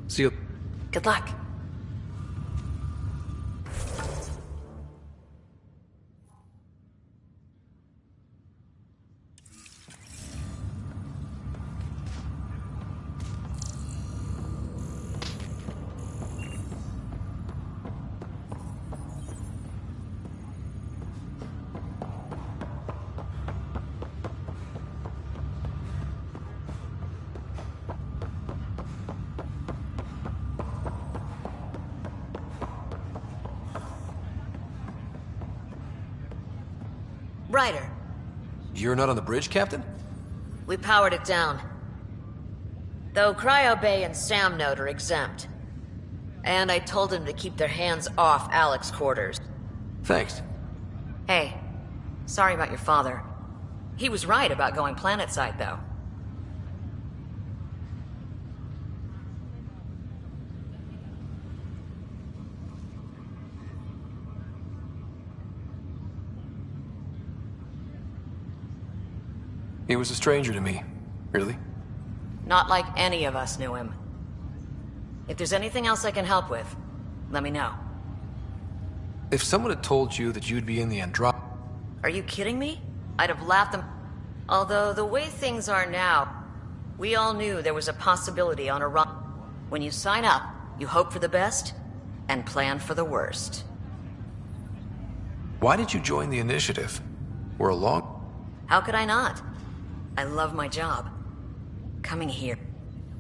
See you. Good luck. Ryder. You're not on the bridge, Captain? We powered it down. Though Cryo Bay and Sam Note are exempt. And I told them to keep their hands off Alec's quarters. Thanks. Hey, sorry about your father. He was right about going planetside, though. He was a stranger to me. Really? Not like any of us knew him. If there's anything else I can help with, let me know. If someone had told you that you'd be in the Andromeda... Are you kidding me? I'd have laughed them. Although, the way things are now, we all knew there was a possibility on a run. When you sign up, you hope for the best, and plan for the worst. Why did you join the initiative? We're along... How could I not? I love my job. Coming here,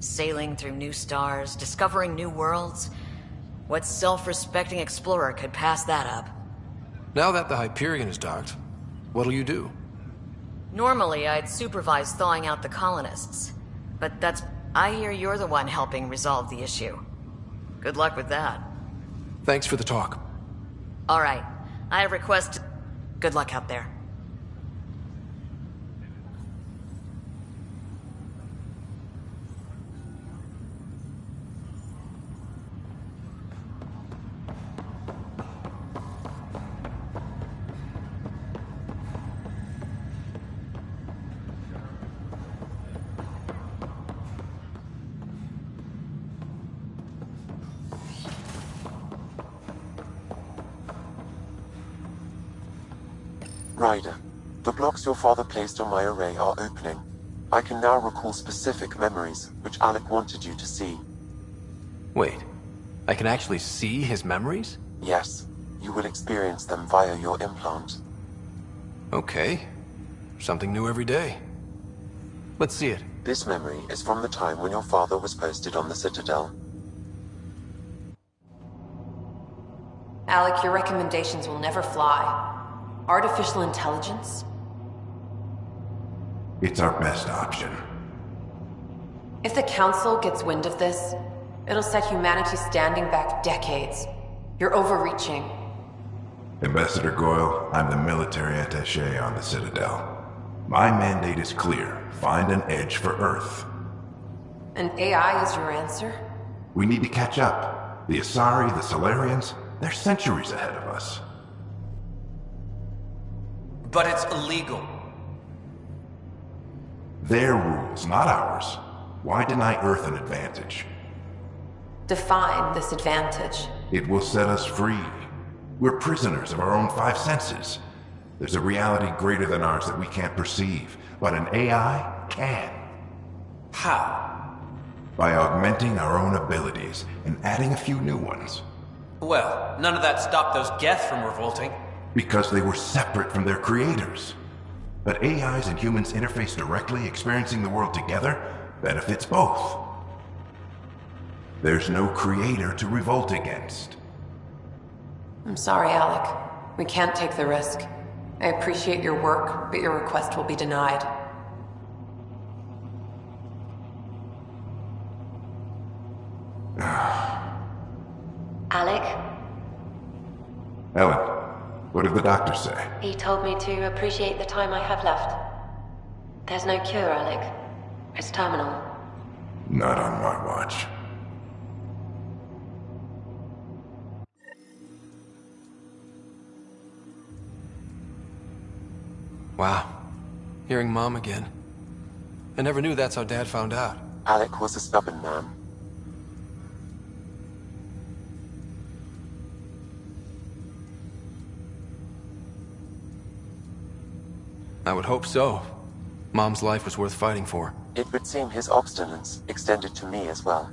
sailing through new stars, discovering new worlds. What self-respecting explorer could pass that up? Now that the Hyperion is docked, what'll you do? Normally, I'd supervise thawing out the colonists. But that's... I hear you're the one helping resolve the issue. Good luck with that. Thanks for the talk. All right. I request... Good luck out there. Ryder, the blocks your father placed on my array are opening. I can now recall specific memories, which Alec wanted you to see. Wait, I can actually see his memories? Yes, you will experience them via your implant. Okay. Something new every day. Let's see it. This memory is from the time when your father was posted on the Citadel. Alec, your recommendations will never fly. Artificial intelligence? It's our best option. If the Council gets wind of this, it'll set humanity standing back decades. You're overreaching. Ambassador Goyle, I'm the military attaché on the Citadel. My mandate is clear. Find an edge for Earth. And AI is your answer? We need to catch up. The Asari, the Solarians, they're centuries ahead of us. But it's illegal. Their rules, not ours. Why deny Earth an advantage? Define this advantage. It will set us free. We're prisoners of our own five senses. There's a reality greater than ours that we can't perceive, but an AI can. How? By augmenting our own abilities and adding a few new ones. Well, none of that stopped those Geth from revolting. Because they were separate from their creators. But AIs and humans interface directly, experiencing the world together, benefits both. There's no creator to revolt against. I'm sorry, Alec. We can't take the risk. I appreciate your work, but your request will be denied. Alec? Ellen, what did the doctor say? He told me to appreciate the time I have left. There's no cure, Alec. It's terminal. Not on my watch. Wow. Hearing Mom again. I never knew that's how Dad found out. Alec was a stubborn man. I would hope so. Mom's life was worth fighting for. It would seem his obstinance extended to me as well.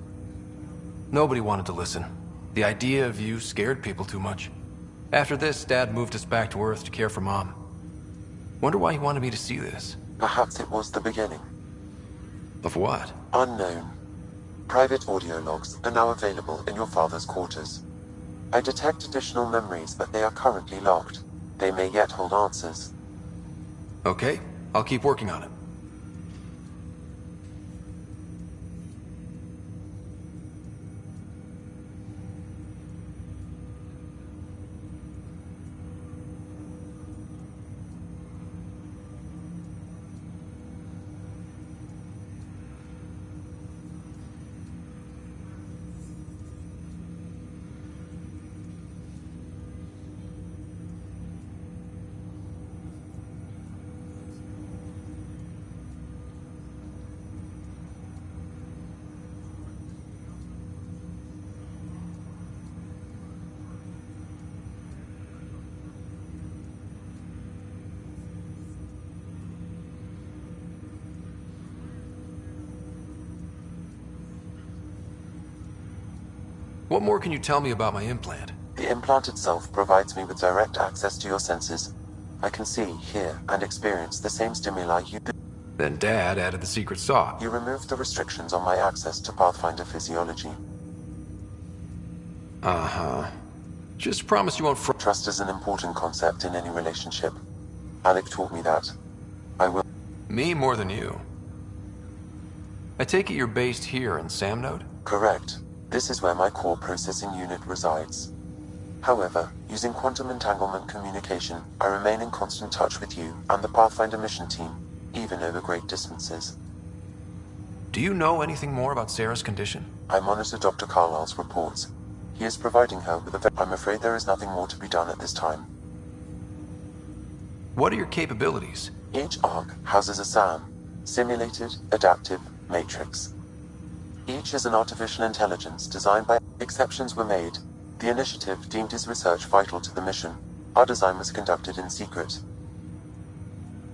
Nobody wanted to listen. The idea of you scared people too much. After this, Dad moved us back to Earth to care for Mom. Wonder why he wanted me to see this. Perhaps it was the beginning. Of what? Unknown. Private audio logs are now available in your father's quarters. I detect additional memories, but they are currently locked. They may yet hold answers. Okay, I'll keep working on it. What more can you tell me about my implant? The implant itself provides me with direct access to your senses. I can see, hear, and experience the same stimuli you do. Then Dad added the secret saw. You removed the restrictions on my access to Pathfinder physiology. Uh-huh. Just promise you won't Trust is an important concept in any relationship. Alec taught me that. I will... Me more than you. I take it you're based here in Samnode? Correct. This is where my core processing unit resides. However, using quantum entanglement communication, I remain in constant touch with you and the Pathfinder mission team, even over great distances. Do you know anything more about Sarah's condition? I monitor Dr. Carlisle's reports. He is providing her with a... I'm afraid there is nothing more to be done at this time. What are your capabilities? Each arc houses a SAM, Simulated Adaptive Matrix. Each is an artificial intelligence designed by... Exceptions were made. The initiative deemed his research vital to the mission. Our design was conducted in secret.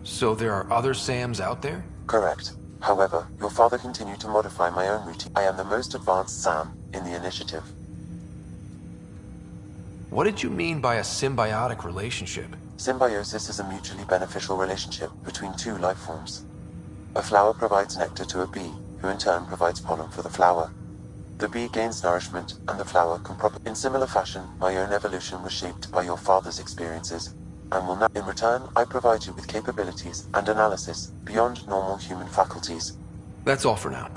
So there are other SAMs out there? Correct. However, your father continued to modify my own routine. I am the most advanced SAM in the initiative. What did you mean by a symbiotic relationship? Symbiosis is a mutually beneficial relationship between two life forms. A flower provides nectar to a bee, who in turn provides pollen for the flower. The bee gains nourishment, and the flower can In similar fashion, my own evolution was shaped by your father's experiences, and will now... In return, I provide you with capabilities and analysis beyond normal human faculties. That's all for now.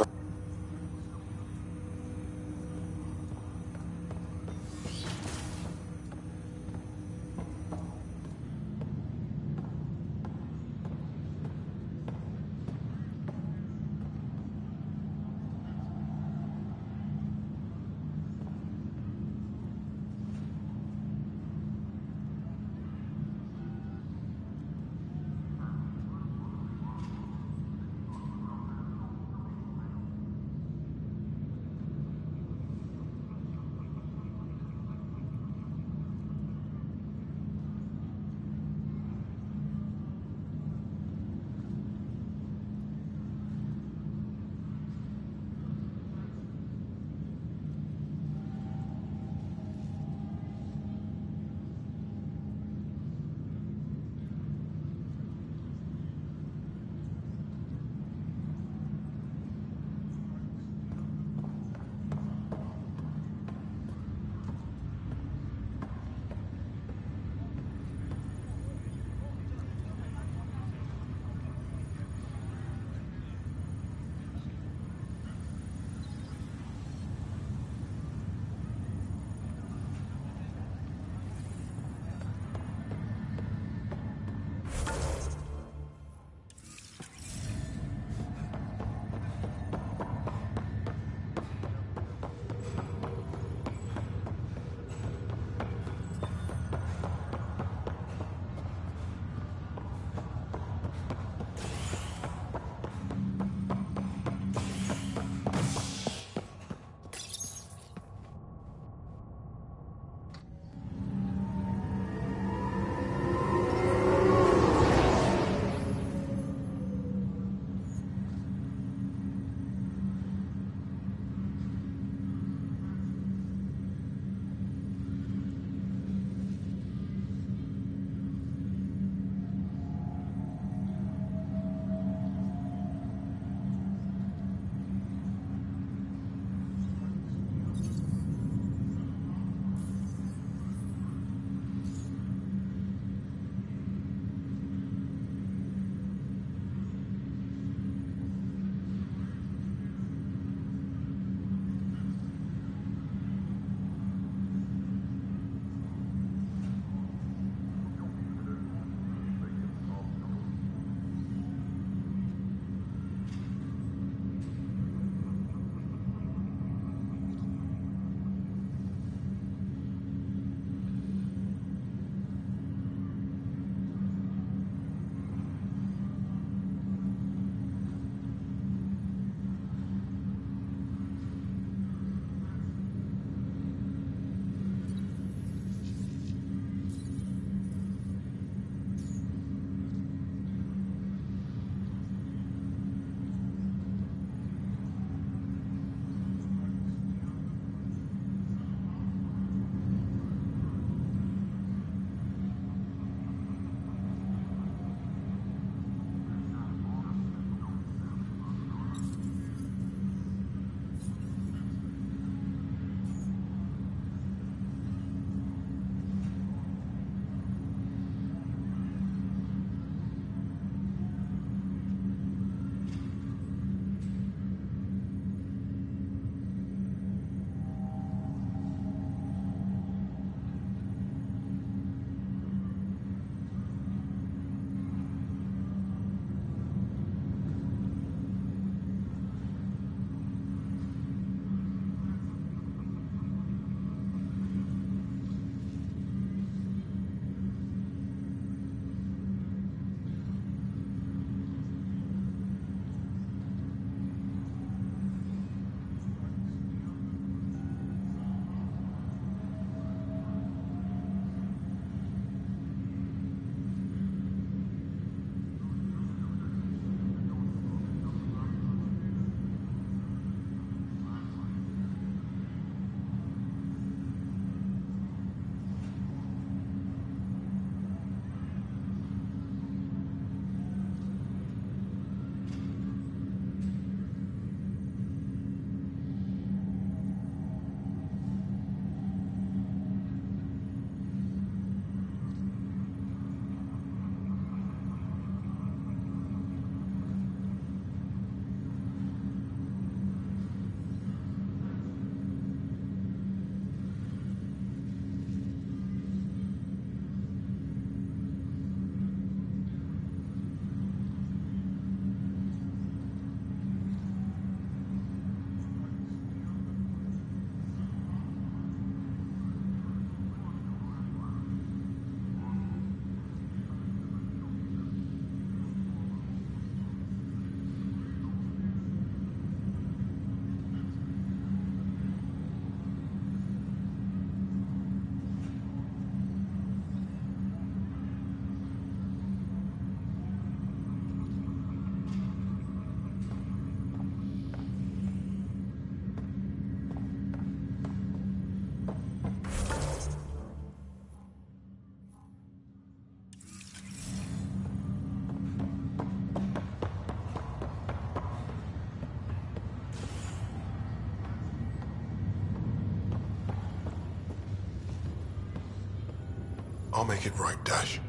I'll make it right, Dash.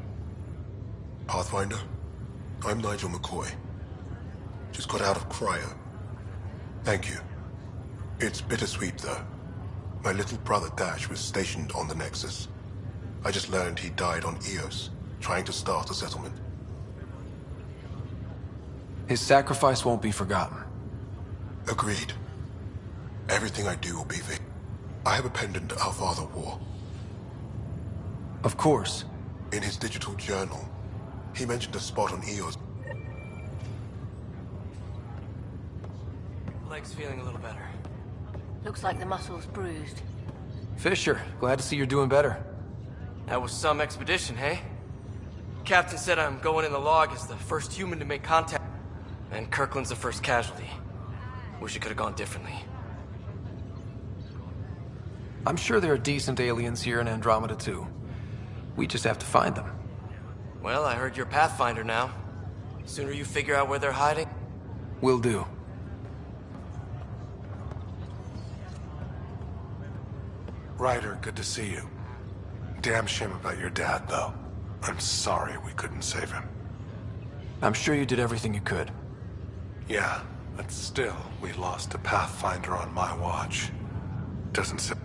Pathfinder, I'm Nigel McCoy. Just got out of cryo. Thank you. It's bittersweet, though. My little brother Dash was stationed on the Nexus. I just learned he died on Eos, trying to start a settlement. His sacrifice won't be forgotten. Agreed. Everything I do will be Vic. I have a pendant our father wore. Of course. In his digital journal, he mentioned a spot on Eos. Leg's feeling a little better. Looks like the muscle's bruised. Fisher, glad to see you're doing better. That was some expedition, hey? Captain said I'm going in the log as the first human to make contact. And Kirkland's the first casualty. Wish it could have gone differently. I'm sure there are decent aliens here in Andromeda too. We just have to find them. Well, I heard you're Pathfinder now. Sooner you figure out where they're hiding. Will do. Ryder, good to see you. Damn shame about your dad, though. I'm sorry we couldn't save him. I'm sure you did everything you could. Yeah, but still, we lost a Pathfinder on my watch. Doesn't sit.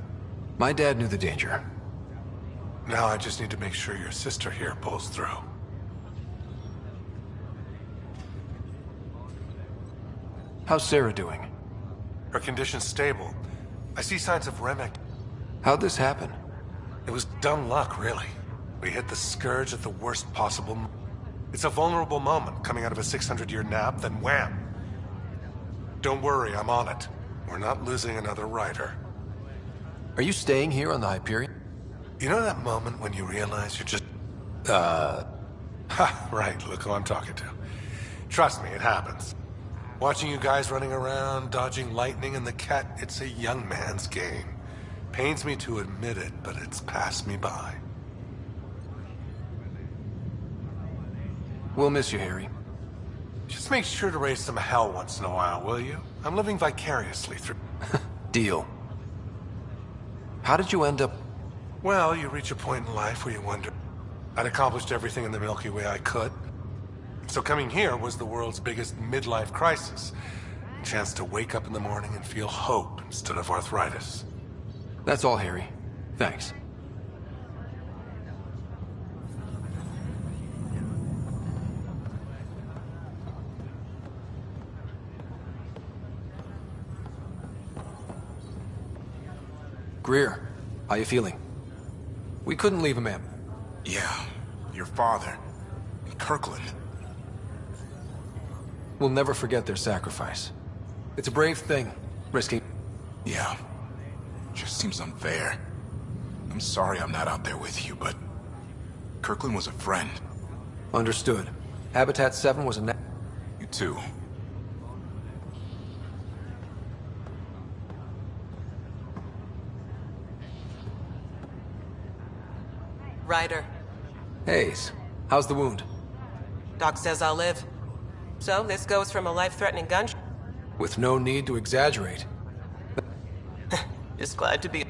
My dad knew the danger. Now I just need to make sure your sister here pulls through. How's Sarah doing? Her condition's stable. I see signs of Remic. How'd this happen? It was dumb luck, really. We hit the Scourge at the worst possible It's a vulnerable moment, coming out of a 600-year nap, then wham! Don't worry, I'm on it. We're not losing another Ryder. Are you staying here on the Hyperion? You know that moment when you realize you're just... Ha, right, look who I'm talking to. Trust me, it happens. Watching you guys running around, dodging lightning and the cat, it's a young man's game. Pains me to admit it, but it's passed me by. We'll miss you, Harry. Just make sure to raise some hell once in a while, will you? I'm living vicariously through... Deal. How did you end up... Well, you reach a point in life where you wonder... I'd accomplished everything in the Milky Way I could. So coming here was the world's biggest midlife crisis. A chance to wake up in the morning and feel hope instead of arthritis. That's all, Harry. Thanks. Greer, how you feeling? We couldn't leave him in. Yeah, your father. And Kirkland. We'll never forget their sacrifice. It's a brave thing, risking... Yeah. Just seems unfair. I'm sorry I'm not out there with you, but... Kirkland was a friend. Understood. Habitat 7 was a... You too. Ryder. Hayes, how's the wound? Doc says I'll live. So, this goes from a life-threatening gunshot. With no need to exaggerate. Just glad to be...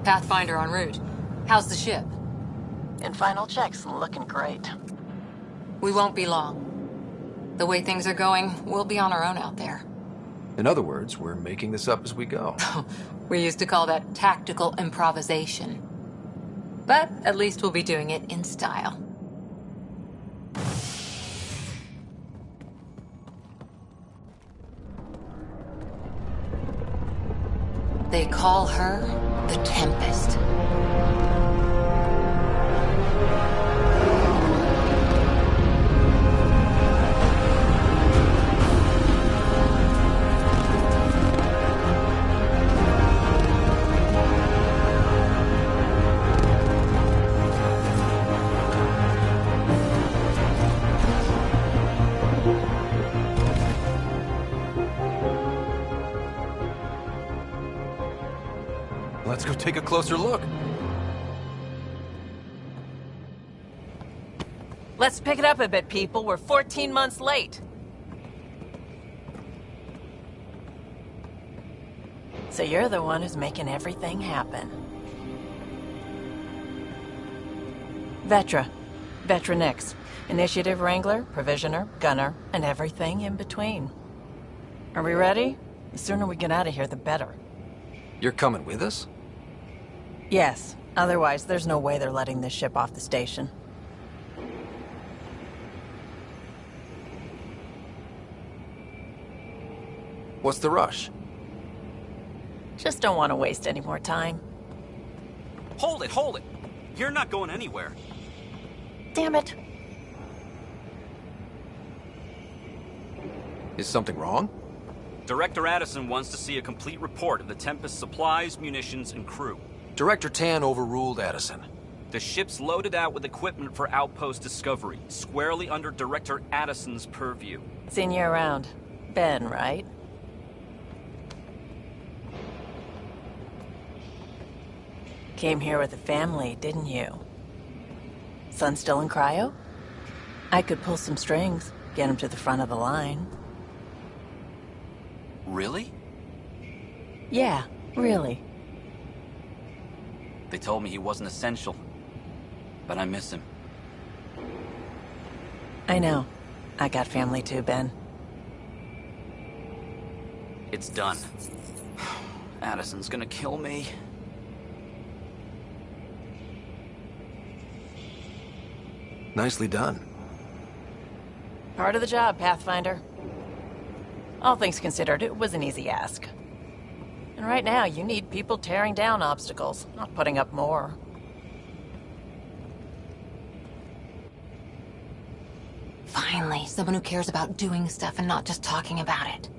Pathfinder en route. How's the ship? In final checks, looking great. We won't be long. The way things are going, we'll be on our own out there. In other words, we're making this up as we go. We used to call that tactical improvisation. But at least we'll be doing it in style. They call her the Tempest. Let's go take a closer look. Let's pick it up a bit, people. We're 14 months late. So you're the one who's making everything happen. Vetra. Vetra Nix. Initiative Wrangler, Provisioner, Gunner, and everything in between. Are we ready? The sooner we get out of here, the better. You're coming with us? Yes. Otherwise, there's no way they're letting this ship off the station. What's the rush? Just don't want to waste any more time. Hold it, hold it! You're not going anywhere. Damn it. Is something wrong? Director Addison wants to see a complete report of the Tempest's supplies, munitions, and crew. Director Tan overruled Addison. The ship's loaded out with equipment for outpost discovery, squarely under Director Addison's purview. Seen you around. Ben, right? Came here with a family, didn't you? Son still in cryo? I could pull some strings, get him to the front of the line. Really? Yeah, really. They told me he wasn't essential, but I miss him. I know. I got family too, Ben. It's done. Addison's gonna kill me. Nicely done. Part of the job, Pathfinder. All things considered, it was an easy ask. And right now, you need people tearing down obstacles, not putting up more. Finally, someone who cares about doing stuff and not just talking about it.